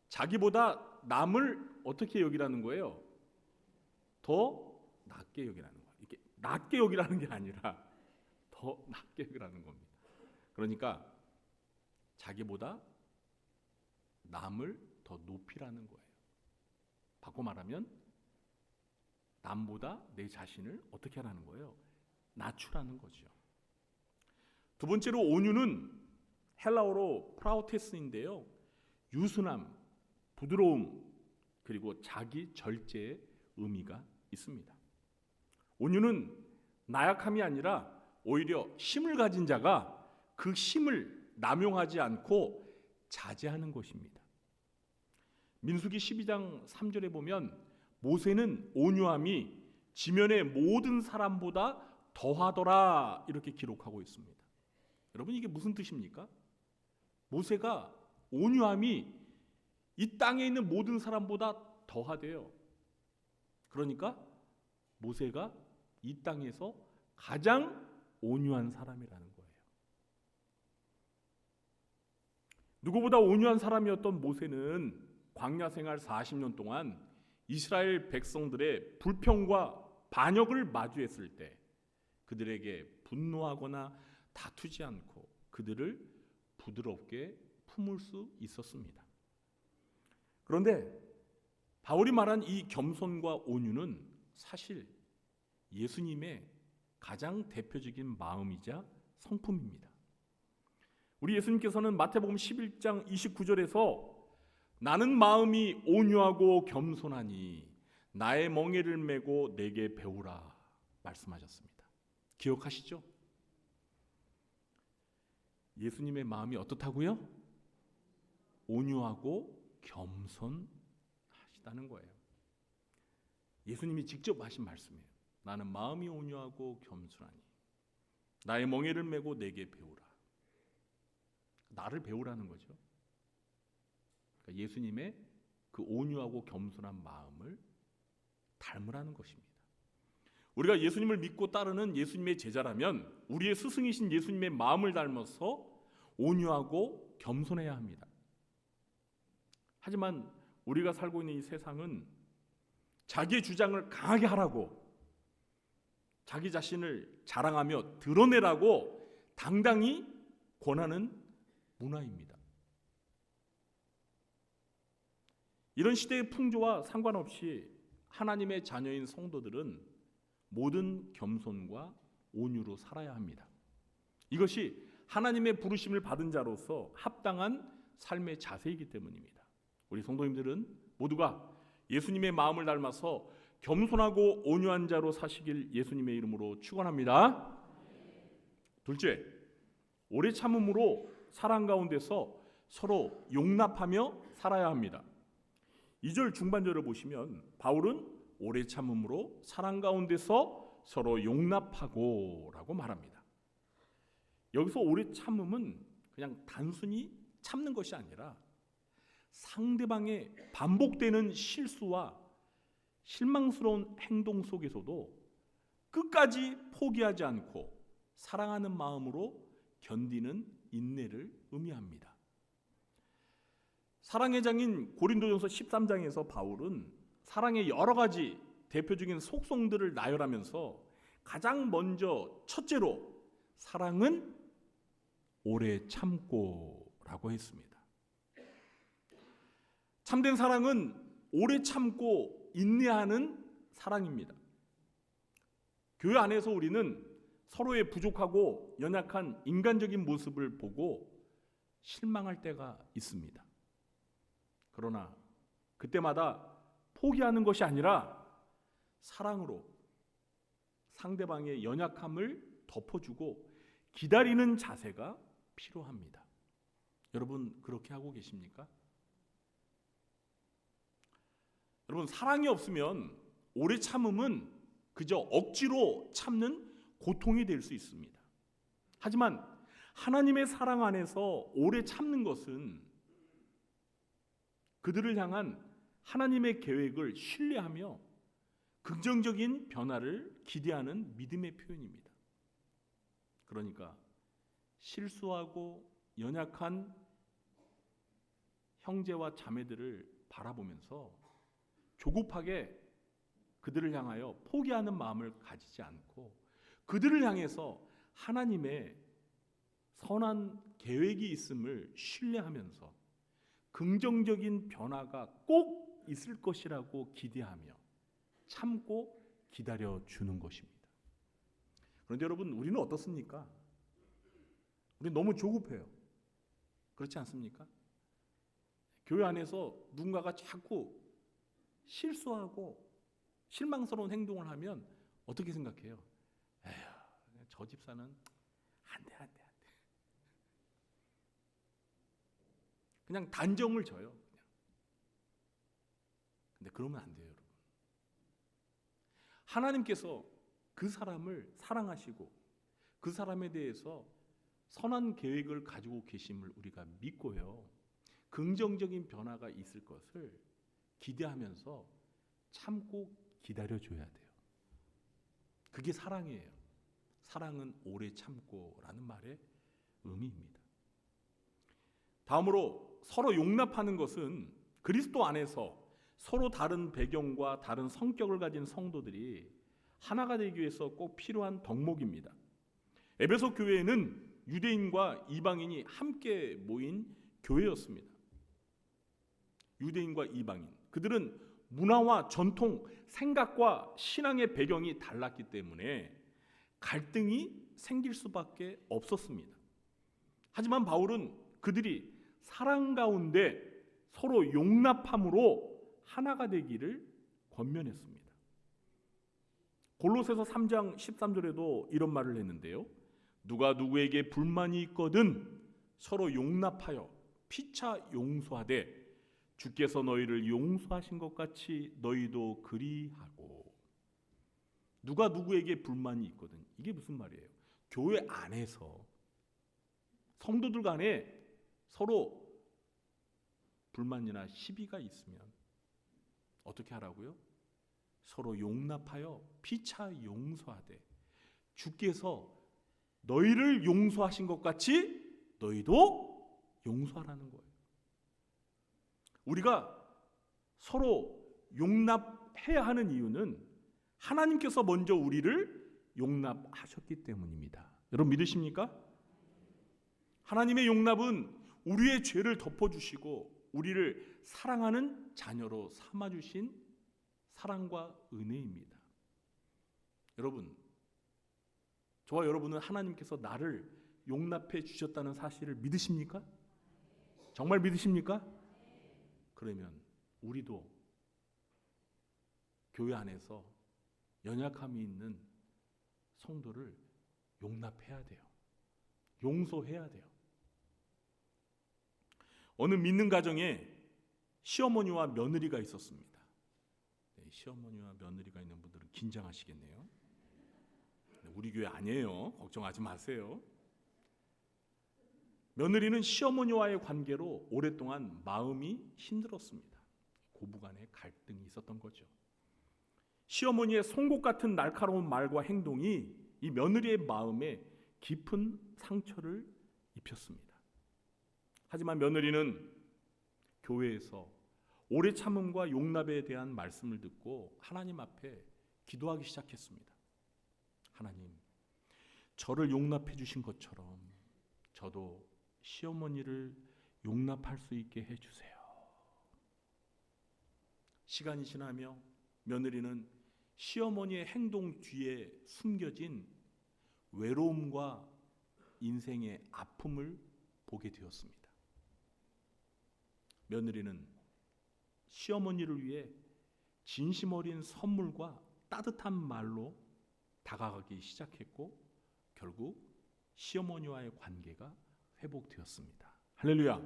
자기보다 남을 어떻게 여기라는 거예요? 더 낮게 여기라는 거예요. 이렇게 낮게 여기라는 게 아니라 더 낮게 여기라는 겁니다. 그러니까 자기보다 남을 더 높이라는 거예요. 바꿔 말하면 남보다 내 자신을 어떻게 하라는 거예요? 낮추라는 거죠. 두 번째로 온유는 헬라어로 프라우테스인데요, 유순함, 부드러움, 그리고 자기 절제의 의미가 있습니다. 온유는 나약함이 아니라 오히려 힘을 가진 자가 그 힘을 남용하지 않고 자제하는 것입니다. 민수기 12장 3절에 보면 모세는 온유함이 지면의 모든 사람보다 더하더라 이렇게 기록하고 있습니다. 여러분 이게 무슨 뜻입니까? 모세가 온유함이 이 땅에 있는 모든 사람보다 더하대요. 그러니까 모세가 이 땅에서 가장 온유한 사람이라는 거예요. 누구보다 온유한 사람이었던 모세는 광야 생활 40년 동안 이스라엘 백성들의 불평과 반역을 마주했을 때 그들에게 분노하거나 다투지 않고 그들을 부드럽게 품을 수 있었습니다. 그런데 바울이 말한 이 겸손과 온유는 사실 예수님의 가장 대표적인 마음이자 성품입니다. 우리 예수님께서는 마태복음 11장 29절에서 나는 마음이 온유하고 겸손하니 나의 멍에를 메고 내게 배우라 말씀하셨습니다. 기억하시죠? 예수님의 마음이 어떻다고요? 온유하고 겸손하시다는 거예요. 예수님이 직접 하신 말씀이에요. 나는 마음이 온유하고 겸손하니 나의 멍에를 메고 내게 배우라. 나를 배우라는 거죠. 그러니까 예수님의 그 온유하고 겸손한 마음을 닮으라는 것입니다. 우리가 예수님을 믿고 따르는 예수님의 제자라면 우리의 스승이신 예수님의 마음을 닮아서 온유하고 겸손해야 합니다. 하지만 우리가 살고 있는 이 세상은 자기의 주장을 강하게 하라고, 자기 자신을 자랑하며 드러내라고 당당히 권하는 문화입니다. 이런 시대의 풍조와 상관없이 하나님의 자녀인 성도들은 모든 겸손과 온유로 살아야 합니다. 이것이 하나님의 부르심을 받은 자로서 합당한 삶의 자세이기 때문입니다. 우리 성도님들은 모두가 예수님의 마음을 닮아서 겸손하고 온유한 자로 사시길 예수님의 이름으로 축원합니다. 둘째, 오래 참음으로 사랑 가운데서 서로 용납하며 살아야 합니다. 2절 중반절을 보시면 바울은 오래 참음으로 사랑 가운데서 서로 용납하고 라고 말합니다. 여기서 오래 참음은 그냥 단순히 참는 것이 아니라 상대방의 반복되는 실수와 실망스러운 행동 속에서도 끝까지 포기하지 않고 사랑하는 마음으로 견디는 인내를 의미합니다. 사랑의 장인 고린도전서 13장에서 바울은 사랑의 여러 가지 대표적인 속성들을 나열하면서 가장 먼저 첫째로 사랑은 오래 참고라고 했습니다. 참된 사랑은 오래 참고 인내하는 사랑입니다. 교회 안에서 우리는 서로의 부족하고 연약한 인간적인 모습을 보고 실망할 때가 있습니다. 그러나 그때마다 포기하는 것이 아니라 사랑으로 상대방의 연약함을 덮어주고 기다리는 자세가 필요합니다. 여러분 그렇게 하고 계십니까? 여러분 사랑이 없으면 오래 참음은 그저 억지로 참는 고통이 될 수 있습니다. 하지만 하나님의 사랑 안에서 오래 참는 것은 그들을 향한 하나님의 계획을 신뢰하며 긍정적인 변화를 기대하는 믿음의 표현입니다. 그러니까 실수하고 연약한 형제와 자매들을 바라보면서 조급하게 그들을 향하여 포기하는 마음을 가지지 않고 그들을 향해서 하나님의 선한 계획이 있음을 신뢰하면서 긍정적인 변화가 꼭 있을 것이라고 기대하며 참고 기다려주는 것입니다. 그런데 여러분 우리는 어떻습니까? 우리 너무 조급해요. 그렇지 않습니까? 교회 안에서 누군가가 자꾸 실수하고 실망스러운 행동을 하면 어떻게 생각해요? 에휴, 저 집사는 안 돼. 그냥 단정을 져요. 그냥. 근데 그러면 안 돼요, 여러분. 하나님께서 그 사람을 사랑하시고 그 사람에 대해서 선한 계획을 가지고 계심을 우리가 믿고요. 긍정적인 변화가 있을 것을 기대하면서 참고 기다려줘야 돼요. 그게 사랑이에요. 사랑은 오래 참고라는 말의 의미입니다. 다음으로 서로 용납하는 것은 그리스도 안에서 서로 다른 배경과 다른 성격을 가진 성도들이 하나가 되기 위해서 꼭 필요한 덕목입니다. 에베소 교회에는 유대인과 이방인이 함께 모인 교회였습니다. 유대인과 이방인, 그들은 문화와 전통, 생각과 신앙의 배경이 달랐기 때문에 갈등이 생길 수밖에 없었습니다. 하지만 바울은 그들이 사랑 가운데 서로 용납함으로 하나가 되기를 권면했습니다. 골로새서 3장 13절에도 이런 말을 했는데요. 누가 누구에게 불만이 있거든 서로 용납하여 피차 용서하되 주께서 너희를 용서하신 것 같이 너희도 그리하고. 누가 누구에게 불만이 있거든. 이게 무슨 말이에요? 교회 안에서 성도들 간에 서로 불만이나 시비가 있으면 어떻게 하라고요? 서로 용납하여 피차 용서하되 주께서 너희를 용서하신 것 같이 너희도 용서하라는 거예요. 우리가 서로 용납해야 하는 이유는 하나님께서 먼저 우리를 용납하셨기 때문입니다. 여러분 믿으십니까? 하나님의 용납은 우리의 죄를 덮어주시고 우리를 사랑하는 자녀로 삼아주신 사랑과 은혜입니다. 여러분, 저와 여러분은 하나님께서 나를 용납해 주셨다는 사실을 믿으십니까? 정말 믿으십니까? 그러면 우리도 교회 안에서 연약함이 있는 성도를 용납해야 돼요. 용서해야 돼요. 어느 믿는 가정에 시어머니와 며느리가 있었습니다. 시어머니와 며느리가 있는 분들은 긴장하시겠네요. 우리 교회 아니에요. 걱정하지 마세요. 며느리는 시어머니와의 관계로 오랫동안 마음이 힘들었습니다. 고부간의 갈등이 있었던 거죠. 시어머니의 송곳 같은 날카로운 말과 행동이 이 며느리의 마음에 깊은 상처를 입혔습니다. 하지만 며느리는 교회에서 오래 참음과 용납에 대한 말씀을 듣고 하나님 앞에 기도하기 시작했습니다. 하나님, 저를 용납해 주신 것처럼 저도 시어머니를 용납할 수 있게 해주세요. 시간이 지나며 며느리는 시어머니의 행동 뒤에 숨겨진 외로움과 인생의 아픔을 보게 되었습니다. 며느리는 시어머니를 위해 진심 어린 선물과 따뜻한 말로 다가가기 시작했고 결국 시어머니와의 관계가 회복되었습니다. 할렐루야.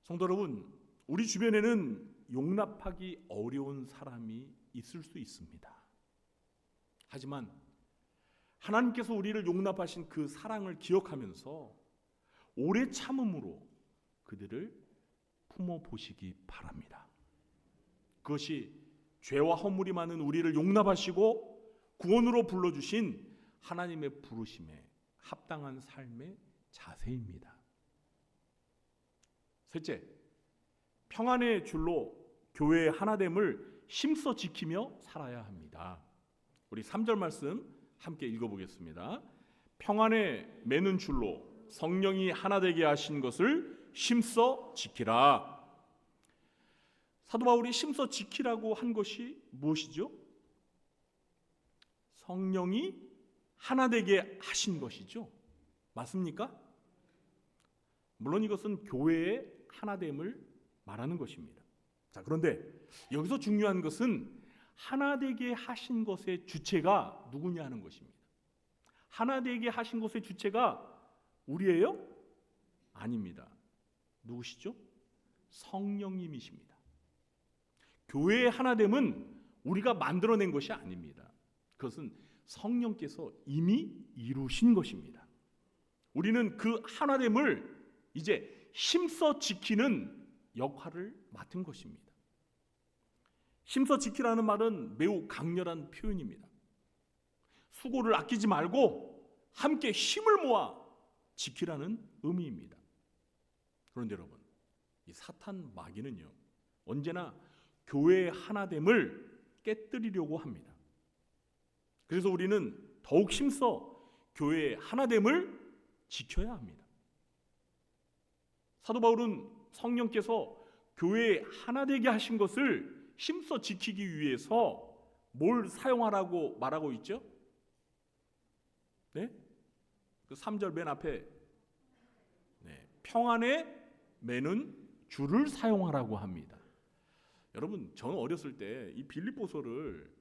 성도 여러분, 우리 주변에는 용납하기 어려운 사람이 있을 수 있습니다. 하지만 하나님께서 우리를 용납하신 그 사랑을 기억하면서 오래 참음으로 그들을 품어보시기 바랍니다. 그것이 죄와 허물이 많은 우리를 용납하시고 구원으로 불러주신 하나님의 부르심에 합당한 삶의 자세입니다. 셋째, 평안의 줄로 교회의 하나됨을 힘써 지키며 살아야 합니다. 우리 3절 말씀 함께 읽어보겠습니다. 평안에 매는 줄로 성령이 하나 되게 하신 것을 힘써 지키라. 사도 바울이 힘써 지키라고 한 것이 무엇이죠? 성령이 하나 되게 하신 것이죠. 맞습니까? 물론 이것은 교회의 하나됨을 말하는 것입니다. 자, 그런데 여기서 중요한 것은 하나 되게 하신 것의 주체가 누구냐는 것입니다. 하나 되게 하신 것의 주체가 우리예요? 아닙니다. 누구시죠? 성령님이십니다. 교회의 하나됨은 우리가 만들어낸 것이 아닙니다. 그것은 성령께서 이미 이루신 것입니다. 우리는 그 하나됨을 이제 힘써 지키는 역할을 맡은 것입니다. 힘써 지키라는 말은 매우 강렬한 표현입니다. 수고를 아끼지 말고 함께 힘을 모아 지키라는 의미입니다. 그런데 여러분, 이 사탄 마귀는요, 언제나 교회의 하나됨을 깨뜨리려고 합니다. 그래서 우리는 더욱 힘써 교회의 하나됨을 지켜야 합니다. 사도 바울은 성령께서 교회에 하나 되게 하신 것을 힘써 지키기 위해서 뭘 사용하라고 말하고 있죠? 네? 그 3절 맨 앞에 평안에 매는 줄을 사용하라고 합니다. 여러분, 저는 어렸을 때 이 빌립보서를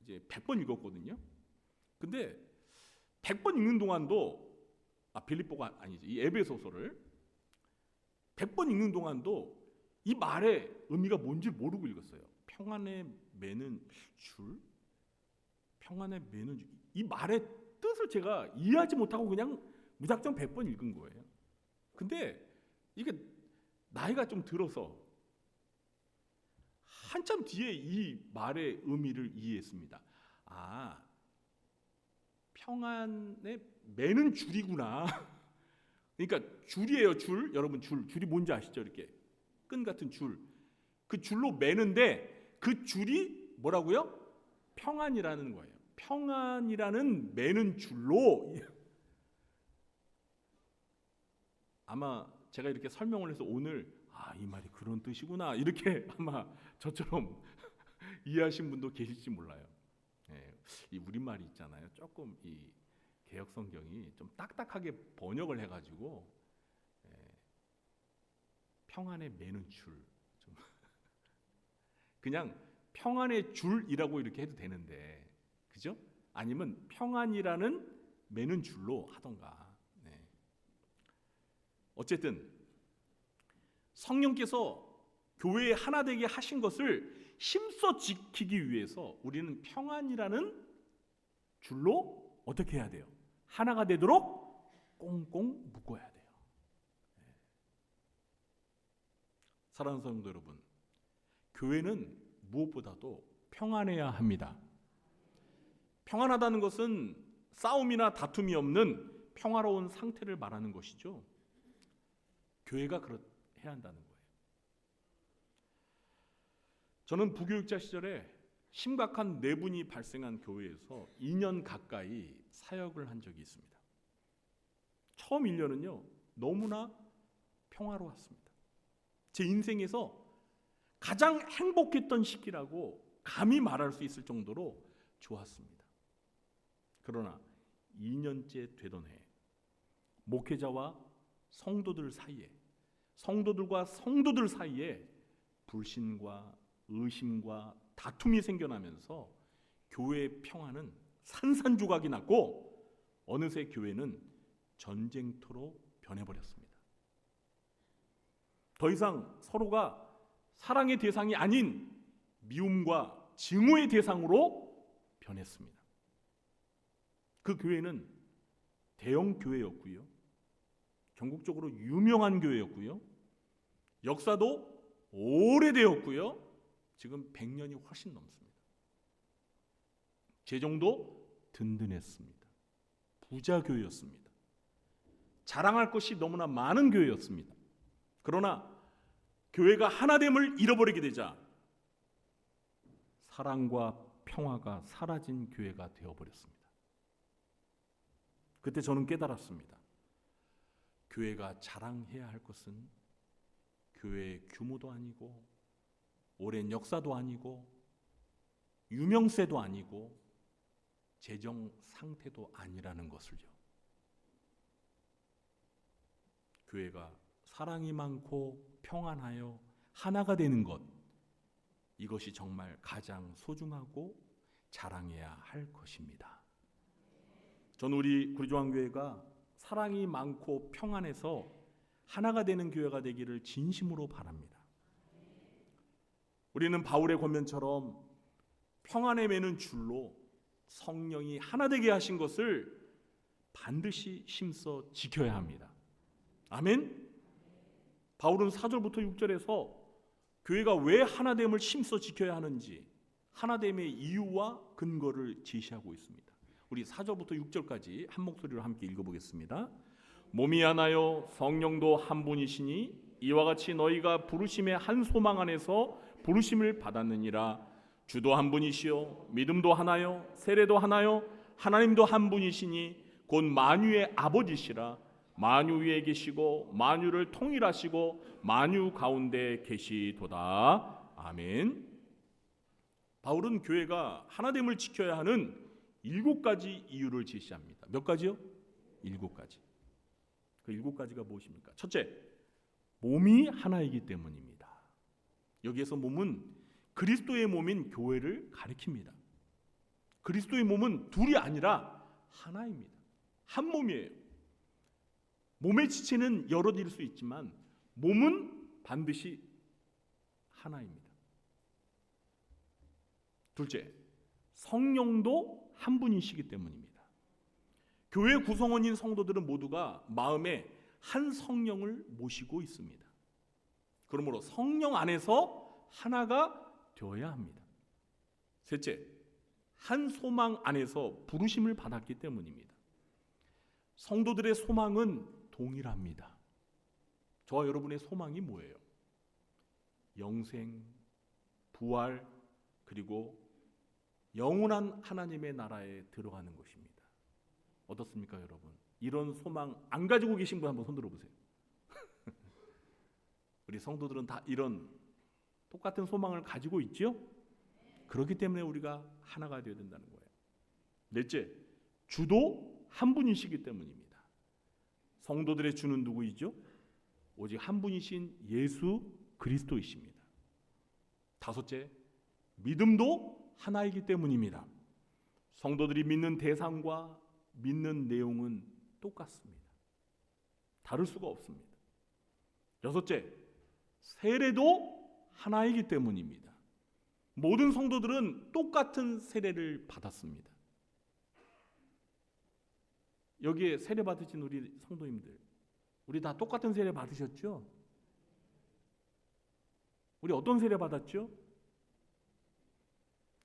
이제 100번 읽었거든요. 근데 100번 읽는 동안도 빌립보가 아니지, 이 에베소서를 100번 읽는 동안도 이 말의 의미가 뭔지 모르고 읽었어요. 평안에 매는 줄, 평안에 매는 줄, 이 말의 뜻을 제가 이해하지 못하고 그냥 무작정 100번 읽은 거예요. 근데 이게 나이가 좀 들어서 한참 뒤에 이 말의 의미를 이해했습니다. 아, 평안에 매는 줄이구나. 그러니까 줄이에요, 줄. 여러분 줄이 뭔지 아시죠? 이렇게 끈 같은 줄. 그 줄로 매는데 그 줄이 뭐라고요? 평안이라는 거예요. 평안이라는 매는 줄로. 아마 제가 이렇게 설명을 해서 오늘 이 말이 그런 뜻이구나 이렇게 아마 저처럼 이해하신 분도 계실지 몰라요. 이 우리말이 있잖아요. 조금 이 개역 성경이 좀 딱딱하게 번역을 해가지고 평안에 매는 줄, 좀 그냥 평안의 줄이라고 이렇게 해도 되는데, 그죠? 아니면 평안이라는 매는 줄로 하던가. 어쨌든 성령께서 교회에 하나 되게 하신 것을 힘써 지키기 위해서 우리는 평안이라는 줄로 어떻게 해야 돼요? 하나가 되도록 꽁꽁 묶어야 돼요. 사랑하는 성도 여러분, 교회는 무엇보다도 평안해야 합니다. 평안하다는 것은 싸움이나 다툼이 없는 평화로운 상태를 말하는 것이죠. 교회가 해야 한다는 거예요. 저는 부교육자 시절에 심각한 내분이 발생한 교회에서 2년 가까이 사역을 한 적이 있습니다. 처음 1년은요 너무나 평화로웠습니다. 제 인생에서 가장 행복했던 시기라고 감히 말할 수 있을 정도로 좋았습니다. 그러나 2년째 되던 해, 목회자와 성도들과 성도들 사이에 불신과 의심과 다툼이 생겨나면서 교회의 평화는 산산조각이 났고 어느새 교회는 전쟁터로 변해버렸습니다. 더 이상 서로가 사랑의 대상이 아닌 미움과 증오의 대상으로 변했습니다. 그 교회는 대형 교회였고요, 전국적으로 유명한 교회였고요, 역사도 오래되었고요, 지금 100년이 훨씬 넘습니다. 재정도 든든했습니다. 부자 교회였습니다. 자랑할 것이 너무나 많은 교회였습니다. 그러나 교회가 하나됨을 잃어버리게 되자 사랑과 평화가 사라진 교회가 되어버렸습니다. 그때 저는 깨달았습니다. 교회가 자랑해야 할 것은 교회의 규모도 아니고 오랜 역사도 아니고 유명세도 아니고 재정 상태도 아니라는 것을요. 교회가 사랑이 많고 평안하여 하나가 되는 것, 이것이 정말 가장 소중하고 자랑해야 할 것입니다. 저는 우리 구리조항교회가 사랑이 많고 평안해서 하나가 되는 교회가 되기를 진심으로 바랍니다. 우리는 바울의 권면처럼 평안에 매는 줄로 성령이 하나 되게 하신 것을 반드시 힘써 지켜야 합니다. 아멘. 바울은 4절부터 6절에서 교회가 왜 하나됨을 힘써 지켜야 하는지 하나됨의 이유와 근거를 제시하고 있습니다. 우리 4절부터 6절까지 한 목소리로 함께 읽어보겠습니다. 몸이 하나요 성령도 한 분이시니 이와 같이 너희가 부르심의 한 소망 안에서 부르심을 받았느니라. 주도 한 분이시요 믿음도 하나요 세례도 하나요 하나님도 한 분이시니 곧 만유의 아버지시라. 만유 위에 계시고 만유를 통일하시고 만유 가운데 계시도다. 아멘. 바울은 교회가 하나됨을 지켜야 하는 7가지 이유를 제시합니다. 몇 가지요? 7가지. 그 7가지가 무엇입니까? 첫째, 몸이 하나이기 때문입니다. 여기에서 몸은 그리스도의 몸인 교회를 가리킵니다. 그리스도의 몸은 둘이 아니라 하나입니다. 한 몸이에요. 몸의 지체는 여럿일 수 있지만 몸은 반드시 하나입니다. 둘째, 성령도 한 분이시기 때문입니다. 교회 구성원인 성도들은 모두가 마음에 한 성령을 모시고 있습니다. 그러므로 성령 안에서 하나가 되어야 합니다. 셋째, 한 소망 안에서 부르심을 받았기 때문입니다. 성도들의 소망은 동일합니다. 저와 여러분의 소망이 뭐예요? 영생, 부활, 그리고 영원한 하나님의 나라에 들어가는 것입니다. 어떻습니까, 여러분? 이런 소망 안 가지고 계신 분 한번 손 들어보세요. 우리 성도들은 다 이런 똑같은 소망을 가지고 있죠? 그렇기 때문에 우리가 하나가 되어야 된다는 거예요. 넷째, 주도 한 분이시기 때문입니다. 성도들의 주는 누구이죠? 오직 한 분이신 예수 그리스도이십니다. 다섯째, 믿음도 하나이기 때문입니다. 성도들이 믿는 대상과 믿는 내용은 똑같습니다. 다를 수가 없습니다. 여섯째, 세례도 하나이기 때문입니다. 모든 성도들은 똑같은 세례를 받았습니다. 여기에 세례 받으신 우리 성도님들, 우리 다 똑같은 세례 받으셨죠? 우리 어떤 세례 받았죠?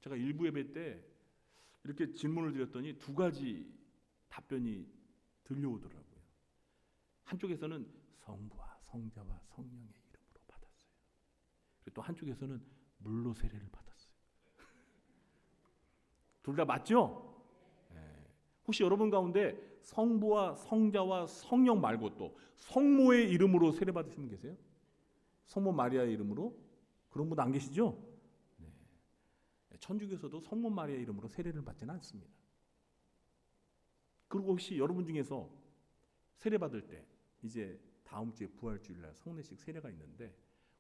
제가 일부 예배 때 이렇게 질문을 드렸더니 두 가지 답변이 들려오더라고요. 한쪽에서는 성부와 성자와 성령의 이름으로 받았어요. 그리고 또 한쪽에서는 물로 세례를 받았어요. 둘 다 맞죠? 네. 혹시 여러분 가운데 성부와 성자와 성령 말고 또 성모의 이름으로 세례 받으신 분 계세요? 성모 마리아의 이름으로? 그런 분 안 계시죠? 네. 천주교에서도 성모 마리아의 이름으로 세례를 받지는 않습니다. 그리고 혹시 여러분 중에서 세례 받을 때 이제 다음 주에 부활주일날 성례식 세례가 있는데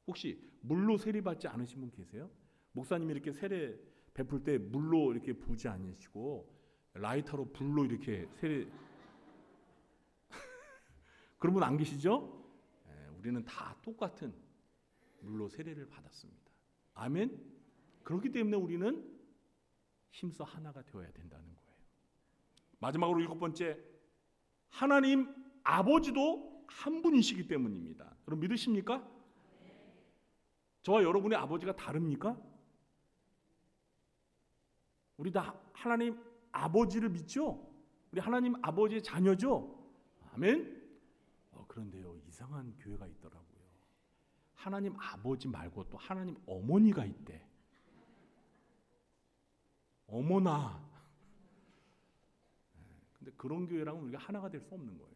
혹시 물로 세례 받지 않으신 분 계세요? 목사님이 이렇게 세례 베풀 때 물로 이렇게 부지 않으시고 라이터로 불로 이렇게 세례 그런 분 안 계시죠? 우리는 다 똑같은 물로 세례를 받았습니다. 아멘. 그렇기 때문에 우리는 힘써 하나가 되어야 된다는 거예요. 마지막으로 일곱 번째, 하나님 아버지도 한 분이시기 때문입니다. 여러분 믿으십니까? 저와 여러분의 아버지가 다릅니까? 우리 다 하나님 아버지를 믿죠? 우리 하나님 아버지의 자녀죠? 아멘? 그런데요, 이상한 교회가 있더라고요. 하나님 아버지 말고 또 하나님 어머니가 있대. 어머나. 근데 그런 교회랑은 우리가 하나가 될 수 없는 거예요.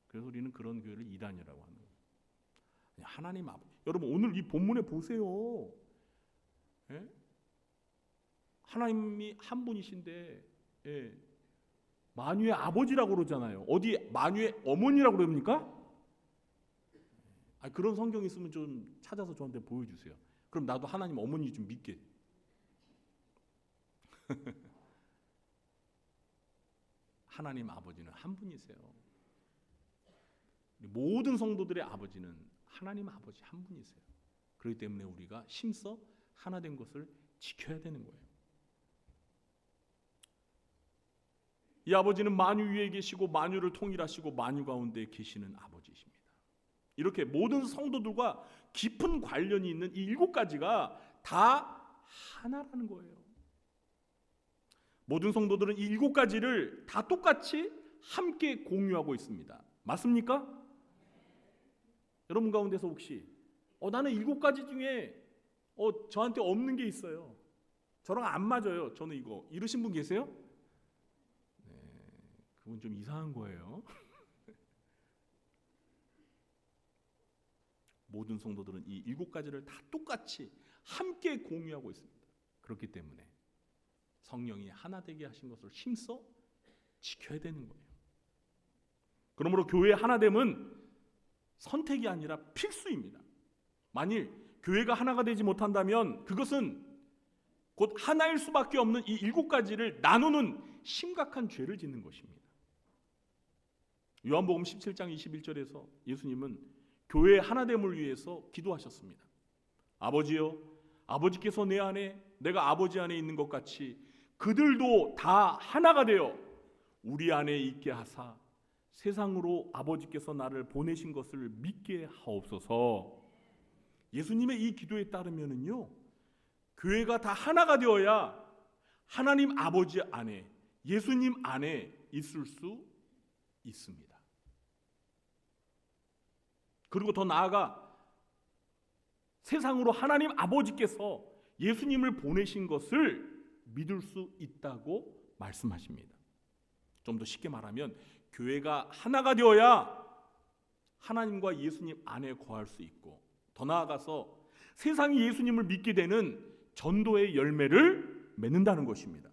그래서 우리는 그런 교회를 이단이라고 하는 거예요. 하나님 아버지. 여러분 오늘 이 본문에 보세요. 예? 하나님이 한 분이신데 예. 만유의 아버지라고 그러잖아요. 어디 만유의 어머니라고 그럽니까? 그런 성경 있으면 좀 찾아서 저한테 보여주세요. 그럼 나도 하나님 어머니 좀 믿게. 하나님 아버지는 한 분이세요. 모든 성도들의 아버지는 하나님 아버지 한 분이세요. 그렇기 때문에 우리가 힘써 하나 된 것을 지켜야 되는 거예요. 이 아버지는 만유 위에 계시고 만유를 통일하시고 만유 가운데 계시는 아버지이십니다. 이렇게 모든 성도들과 깊은 관련이 있는 이 일곱 가지가 다 하나라는 거예요. 모든 성도들은 이 일곱 가지를 다 똑같이 함께 공유하고 있습니다. 맞습니까? 여러분 가운데서 혹시 나는 일곱 가지 중에 저한테 없는 게 있어요. 저랑 안 맞아요. 저는 이거. 이러신 분 계세요? 그건 좀 이상한 거예요. 모든 성도들은 이 일곱 가지를 다 똑같이 함께 공유하고 있습니다. 그렇기 때문에 성령이 하나 되게 하신 것을 힘써 지켜야 되는 거예요. 그러므로 교회의 하나됨은 선택이 아니라 필수입니다. 만일 교회가 하나가 되지 못한다면 그것은 곧 하나일 수밖에 없는 이 일곱 가지를 나누는 심각한 죄를 짓는 것입니다. 요한복음 17장 21절에서 예수님은 교회의 하나됨을 위해서 기도하셨습니다. 아버지여, 아버지께서 내 안에 내가 아버지 안에 있는 것 같이 그들도 다 하나가 되어 우리 안에 있게 하사 세상으로 아버지께서 나를 보내신 것을 믿게 하옵소서. 예수님의 이 기도에 따르면은요, 교회가 다 하나가 되어야 하나님 아버지 안에, 예수님 안에 있을 수 있습니다. 그리고 더 나아가 세상으로 하나님 아버지께서 예수님을 보내신 것을 믿을 수 있다고 말씀하십니다. 좀 더 쉽게 말하면 교회가 하나가 되어야 하나님과 예수님 안에 거할 수 있고, 더 나아가서 세상이 예수님을 믿게 되는 전도의 열매를 맺는다는 것입니다.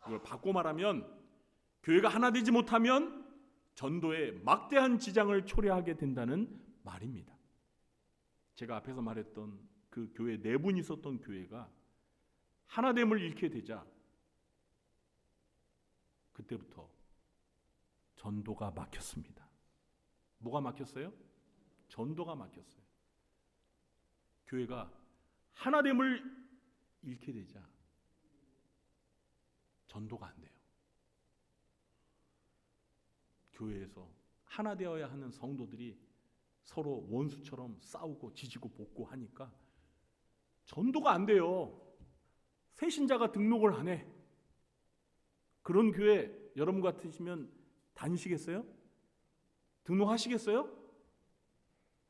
이걸 바꿔 말하면 교회가 하나 되지 못하면 전도에 막대한 지장을 초래하게 된다는 말입니다. 제가 앞에서 말했던 그 교회 네 분이 있었던 교회가 하나됨을 잃게 되자 그때부터 전도가 막혔습니다. 뭐가 막혔어요? 전도가 막혔어요. 교회가 하나됨을 잃게 되자 전도가 안 돼요. 교회에서 하나 되어야 하는 성도들이 서로 원수처럼 싸우고 지지고 볶고 하니까 전도가 안 돼요. 새신자가 등록을 안 해. 그런 교회 여러분 같으시면 다니시겠어요? 등록하시겠어요?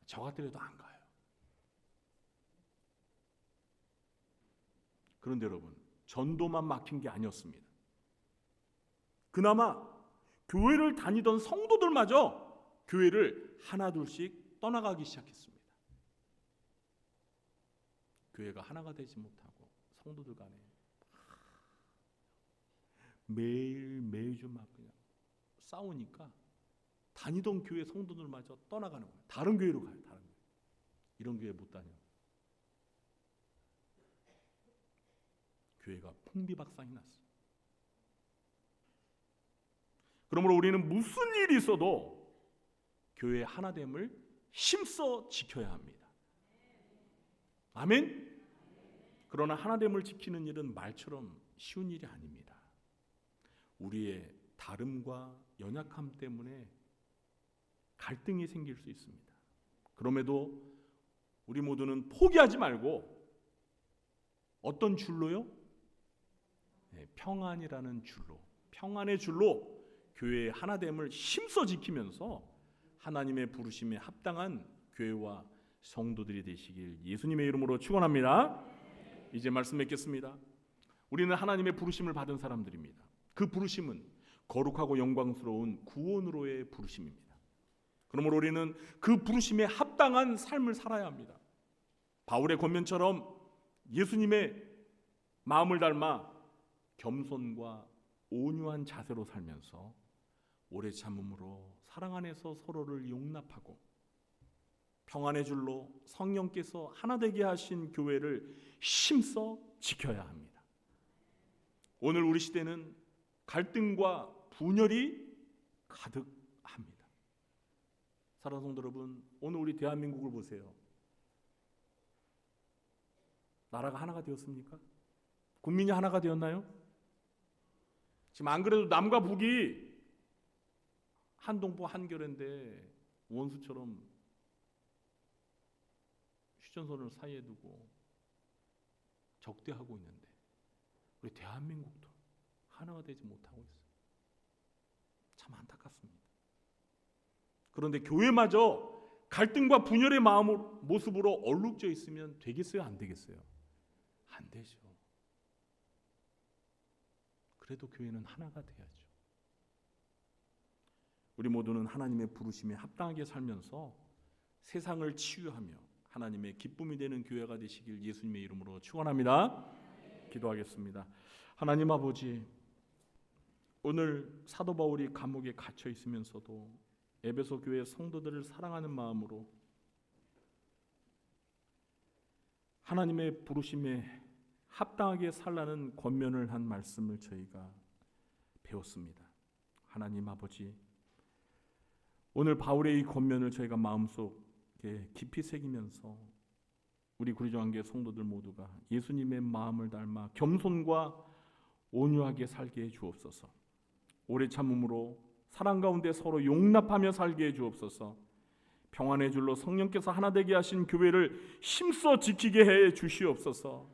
저 같더라도 안 가요. 그런데 여러분, 전도만 막힌 게 아니었습니다. 그나마 교회를 다니던 성도들마저 교회를 하나둘씩 떠나가기 시작했습니다. 교회가 하나가 되지 못하고 성도들 간에 매주 막 그냥 싸우니까 다니던 교회 성도들마저 떠나가는 거예요. 다른 교회로 가요. 다른 교회. 이런 교회 못 다녀. 교회가 풍비박산이 났어요. 그러므로 우리는 무슨 일이 있어도 교회의 하나됨을 힘써 지켜야 합니다. 아멘? 그러나 하나됨을 지키는 일은 말처럼 쉬운 일이 아닙니다. 우리의 다름과 연약함 때문에 갈등이 생길 수 있습니다. 그럼에도 우리 모두는 포기하지 말고 어떤 줄로요? 네, 평안이라는 줄로, 평안의 줄로 교회의 하나됨을 힘써 지키면서 하나님의 부르심에 합당한 교회와 성도들이 되시길 예수님의 이름으로 축원합니다. 이제 말씀 맺겠습니다. 우리는 하나님의 부르심을 받은 사람들입니다. 그 부르심은 거룩하고 영광스러운 구원으로의 부르심입니다. 그러므로 우리는 그 부르심에 합당한 삶을 살아야 합니다. 바울의 권면처럼 예수님의 마음을 닮아 겸손과 온유한 자세로 살면서 오래 참음으로 사랑 안에서 서로를 용납하고 평안의 줄로 성령께서 하나 되게 하신 교회를 힘써 지켜야 합니다. 오늘 우리 시대는 갈등과 분열이 가득합니다. 사랑하는 성도 여러분, 오늘 우리 대한민국을 보세요. 나라가 하나가 되었습니까? 국민이 하나가 되었나요? 지금 안 그래도 남과 북이 한동부 한겨레인데 원수처럼 휴전선을 사이에 두고 적대하고 있는데 우리 대한민국도 하나가 되지 못하고 있어요. 참 안타깝습니다. 그런데 교회마저 갈등과 분열의 모습으로 얼룩져 있으면 되겠어요? 안 되겠어요? 안 되죠. 그래도 교회는 하나가 돼야죠. 우리 모두는 하나님의 부르심에 합당하게 살면서 세상을 치유하며 하나님의 기쁨이 되는 교회가 되시길 예수님의 이름으로 축원합니다. 기도하겠습니다. 하나님 아버지, 오늘 사도 바울이 감옥에 갇혀 있으면서도 에베소 교회 성도들을 사랑하는 마음으로 하나님의 부르심에 합당하게 살라는 권면을 한 말씀을 저희가 배웠습니다. 하나님 아버지, 오늘 바울의 이 권면을 저희가 마음속에 깊이 새기면서 우리 구리정한교회 성도들 모두가 예수님의 마음을 닮아 겸손과 온유하게 살게 해 주옵소서. 오래 참음으로 사랑 가운데 서로 용납하며 살게 해 주옵소서. 평안의 줄로 성령께서 하나 되게 하신 교회를 힘써 지키게 해 주시옵소서.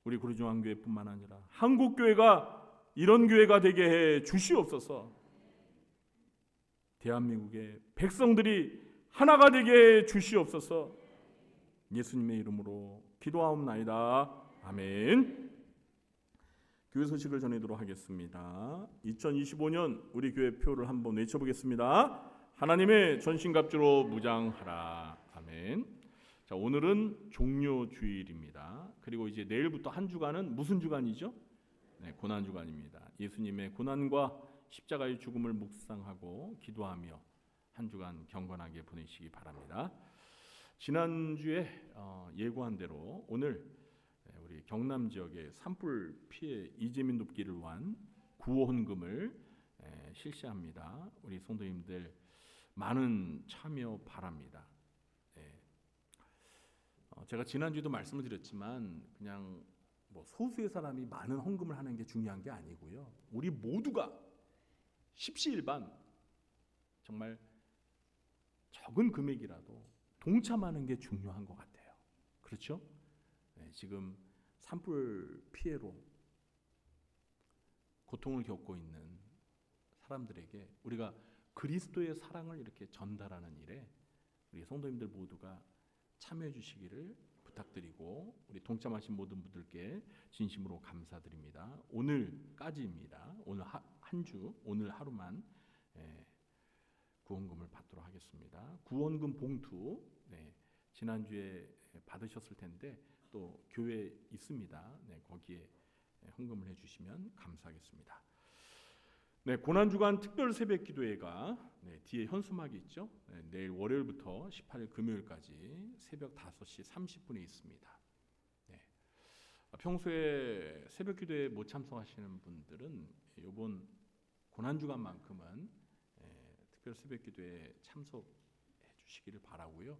우리 구리중앙교회뿐만 아니라 한국교회가 이런 교회가 되게 해 주시옵소서. 대한민국의 백성들이 하나가 되게 해 주시옵소서. 예수님의 이름으로 기도하옵나이다. 아멘. 교회 소식을 전하도록 하겠습니다. 2025년 우리 교회 표를 한번 외쳐보겠습니다. 하나님의 전신갑주로 무장하라. 아멘. 자, 오늘은 종료주일입니다. 그리고 이제 내일부터 한 주간은 무슨 주간이죠? 네, 고난 주간입니다. 예수님의 고난과 십자가의 죽음을 묵상하고 기도하며 한 주간 경건하게 보내시기 바랍니다. 지난주에 예고한 대로 오늘 우리 경남 지역의 산불 피해 이재민 돕기를 위한 구호 헌금을 실시합니다. 우리 성도님들 많은 참여 바랍니다. 제가 지난주에도 말씀을 드렸지만 그냥 뭐 소수의 사람이 많은 헌금을 하는 게 중요한 게 아니고요. 우리 모두가 십시일반 정말 적은 금액이라도 동참하는 게 중요한 것 같아요. 그렇죠? 지금 산불 피해로 고통을 겪고 있는 사람들에게 우리가 그리스도의 사랑을 이렇게 전달하는 일에 우리 성도님들 모두가 참여해 주시기를 부탁드리고 우리 동참하신 모든 분들께 진심으로 감사드립니다. 오늘까지입니다. 오늘 한 주, 오늘 하루만 구원금을 받도록 하겠습니다. 구원금 봉투 지난주에 받으셨을 텐데 또 교회에 있습니다. 거기에 헌금을 해주시면 감사하겠습니다. 고난주간 특별 새벽 기도회가 뒤에 현수막이 있죠. 내일 월요일부터 18일 금요일까지 새벽 5시 30분에 있습니다. 평소에 새벽 기도회에 못 참석하시는 분들은 이번 고난주간만큼은 특별 새벽 기도회에 참석해 주시기를 바라고요.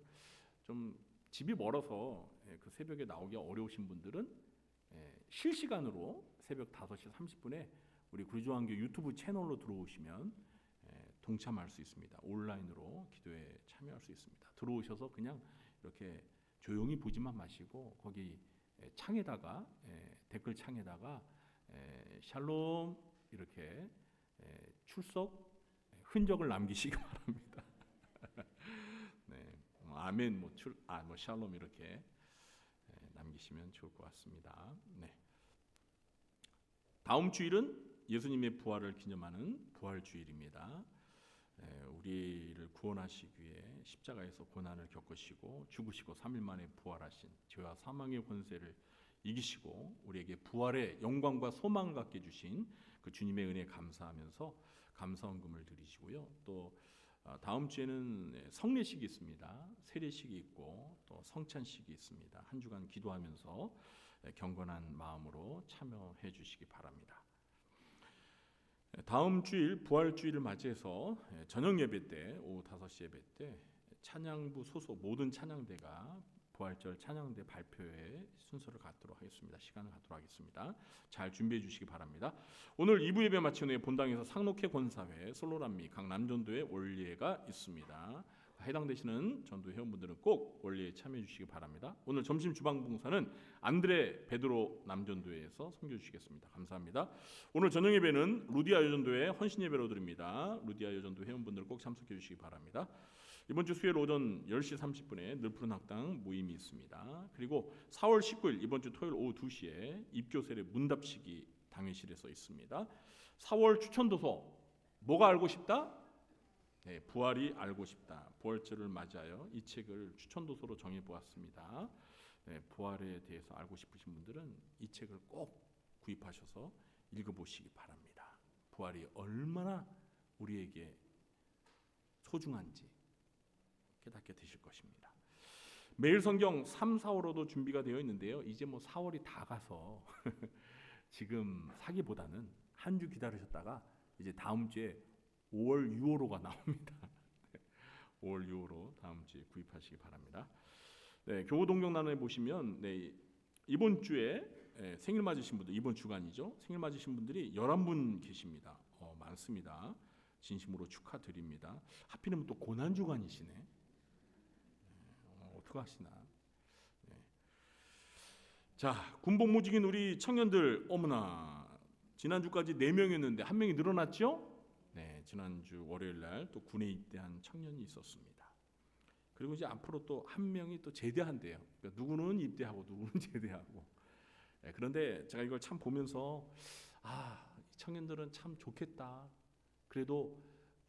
좀 집이 멀어서 그 새벽에 나오기 어려우신 분들은 실시간으로 새벽 5시 30분에 우리 구리중앙교 유튜브 채널로 들어오시면 동참할 수 있습니다. 온라인으로 기도에 참여할 수 있습니다. 들어오셔서 그냥 이렇게 조용히 보지만 마시고 거기 창에다가 댓글 창에다가 샬롬 이렇게 출석 흔적을 남기시기 바랍니다. 아멘 뭐 샬롬 이렇게 남기시면 좋을 것 같습니다. 다음 주일은 예수님의 부활을 기념하는 부활주일입니다. 우리를 구원하시기 위해 십자가에서 고난을 겪으시고 죽으시고 3일 만에 부활하신 죄와 사망의 권세를 이기시고 우리에게 부활의 영광과 소망을 갖게 해주신 그 주님의 은혜에 감사하면서 감사헌금을 드리시고요. 또 다음 주에는 성례식이 있습니다. 세례식이 있고 또 성찬식이 있습니다. 한 주간 기도하면서 경건한 마음으로 참여해 주시기 바랍니다. 다음 주일 부활주일을 맞이해서 저녁 예배 때 오후 5시 예배 때 찬양부 소속 모든 찬양대가 부활절 찬양대 발표회 순서를 갖도록 하겠습니다. 시간을 갖도록 하겠습니다. 잘 준비해 주시기 바랍니다. 오늘 2부 예배 마친 후에 본당에서 상록회 권사회 솔로람미 각 남전도회 원리회가 있습니다. 해당되시는 전도 회원분들은 꼭 원리에 참여해 주시기 바랍니다. 오늘 점심 주방 봉사는 안드레 베드로 남전도회에서 섬겨 주시겠습니다. 감사합니다. 오늘 저녁 예배는 루디아 여전도회 헌신 예배로 드립니다. 루디아 여전도 회원분들 꼭 참석해 주시기 바랍니다. 이번 주 수요일 오전 10시 30분에 늘푸른 학당 모임이 있습니다. 그리고 4월 19일 이번 주 토요일 오후 2시에 입교 세례 문답식이 당회실에서 있습니다. 4월 추천도서 뭐가 알고 싶다? 부활이 알고 싶다. 부활절을 맞이하여 이 책을 추천도서로 정해보았습니다. 부활에 대해서 알고 싶으신 분들은 이 책을 꼭 구입하셔서 읽어보시기 바랍니다. 부활이 얼마나 우리에게 소중한지 깨닫게 되실 것입니다. 매일 성경 3, 4월호도 준비가 되어 있는데요. 이제 뭐 4월이 다 가서 지금 사기보다는 한 주 기다리셨다가 이제 다음 주에 5월 6호로가 나옵니다. 5월 6호로 다음 주에 구입하시기 바랍니다. 교우 동경 나눔에 보시면 이번 주에 생일 맞으신 분들 이번 주간이죠. 생일 맞으신 분들이 11분 계십니다. 많습니다. 진심으로 축하드립니다. 하필이면 또 고난 주간이시네. 어떡하시나. 자, 군복무직인 우리 청년들, 어머나, 지난주까지 4명이었는데 1명이 늘어났죠? 네, 지난주 월요일 날 또 군에 입대한 청년이 있었습니다. 그리고 이제 앞으로 또 1명이 또 제대한대요. 그러니까 누구는 입대하고 누구는 제대하고. 네, 그런데 제가 이걸 참 보면서 이 청년들은 참 좋겠다. 그래도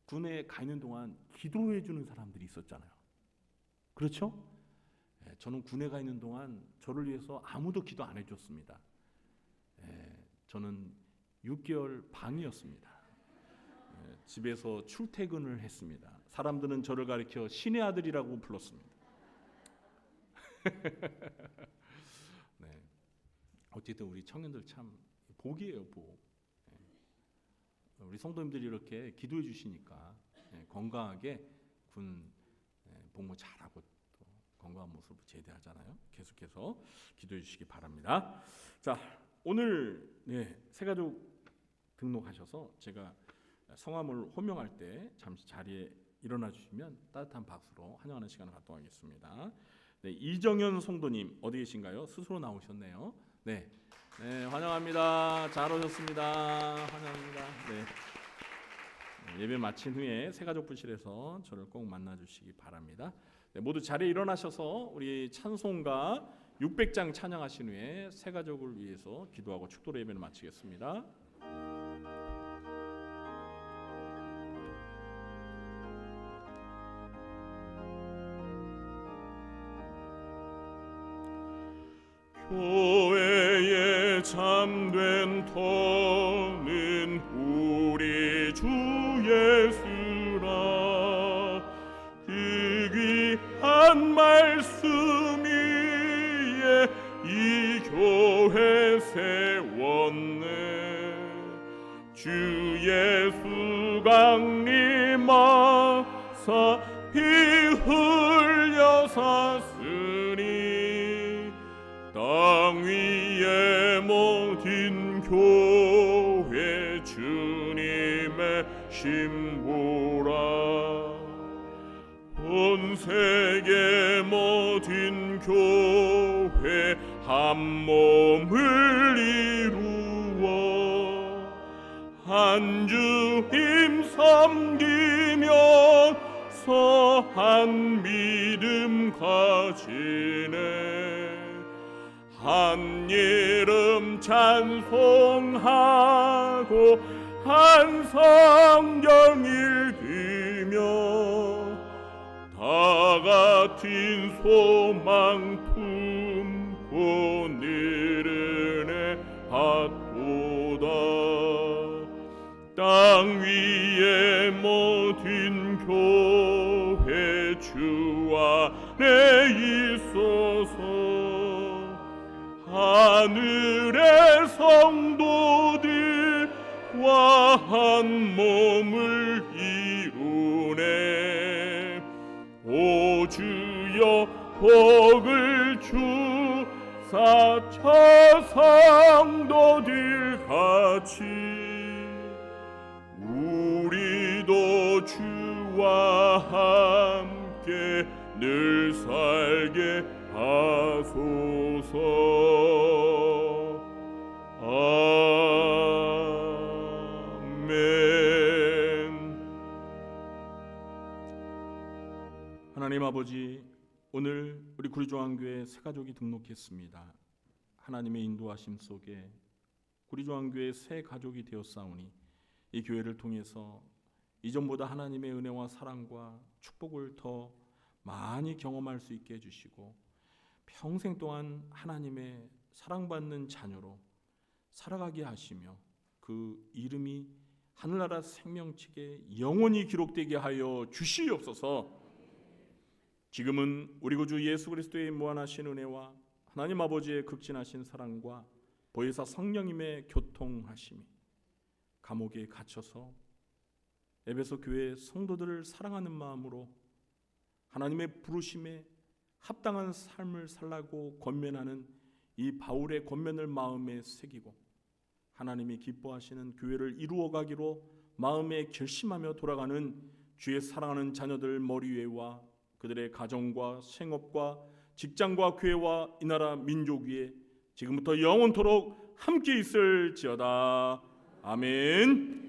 군에 가 있는 동안 기도해 주는 사람들이 있었잖아요. 그렇죠? 네, 저는 군에 가 있는 동안 저를 위해서 아무도 기도 안 해줬습니다. 네, 저는 6개월 방이었습니다. 네, 집에서 출퇴근을 했습니다. 사람들은 저를 가리켜 신의 아들이라고 불렀습니다. 네, 어쨌든 우리 청년들 참 복이에요, 복. 네, 우리 성도님들이 이렇게 기도해 주시니까 건강하게 군 복무 잘하고 또 건강한 모습으로 제대하잖아요. 계속해서 기도해 주시기 바랍니다. 자, 오늘 새가족 등록하셔서 제가 성함을 호명할 때 잠시 자리에 일어나 주시면 따뜻한 박수로 환영하는 시간을 갖도록 하겠습니다. 네, 이정현 성도님 어디 계신가요? 스스로 나오셨네요. 네, 환영합니다. 잘 오셨습니다. 환영합니다. 네, 예배 마친 후에 새가족 부실에서 저를 꼭 만나 주시기 바랍니다. 네, 모두 자리에 일어나셔서 우리 찬송가 600장 찬양하신 후에 새가족을 위해서 기도하고 축도로 예배를 마치겠습니다. 교회에 참된 터는 우리 주 예수라. 그 귀한 말씀 위에 이 교회 세웠네. 주 예수 강림하사 피 흘려 샀으니 땅 위에 모든 교회 주님의 신부라. 온 세계 모든 교회 한 몸을 이루어 한 주님 섬기면서 한 믿음 가지네. 한 이름 찬송하고 한 성경 읽으며 다 같은 소망 품고 늘은혜 받도다. 땅 위에 모든 교회 주 안에 있어서 하늘의 성도들과 한 몸을 이루네. 오 주여 복을 주사 저 성도들 같이 우리도 주와 함께 늘 살게 하소서. 아멘. 하나님 아버지, 오늘 우리 구리조항교회 새가족이 등록했습니다. 하나님의 인도하심 속에 구리조항교회 새 가족이 되었사오니 이 교회를 통해서 이전보다 하나님의 은혜와 사랑과 축복을 더 많이 경험할 수 있게 해주시고 평생 동안 하나님의 사랑받는 자녀로 살아가게 하시며 그 이름이 하늘나라 생명책에 영원히 기록되게 하여 주시옵소서. 지금은 우리 구주 예수 그리스도의 무한하신 은혜와 하나님 아버지의 극진하신 사랑과 보혜사 성령님의 교통하심이 감옥에 갇혀서 에베소 교회 성도들을 사랑하는 마음으로 하나님의 부르심에 합당한 삶을 살라고 권면하는 이 바울의 권면을 마음에 새기고 하나님이 기뻐하시는 교회를 이루어가기로 마음에 결심하며 돌아가는 주의 사랑하는 자녀들 머리 위에와 그들의 가정과 생업과 직장과 교회와 이 나라 민족 위에 지금부터 영원토록 함께 있을지어다. 아멘.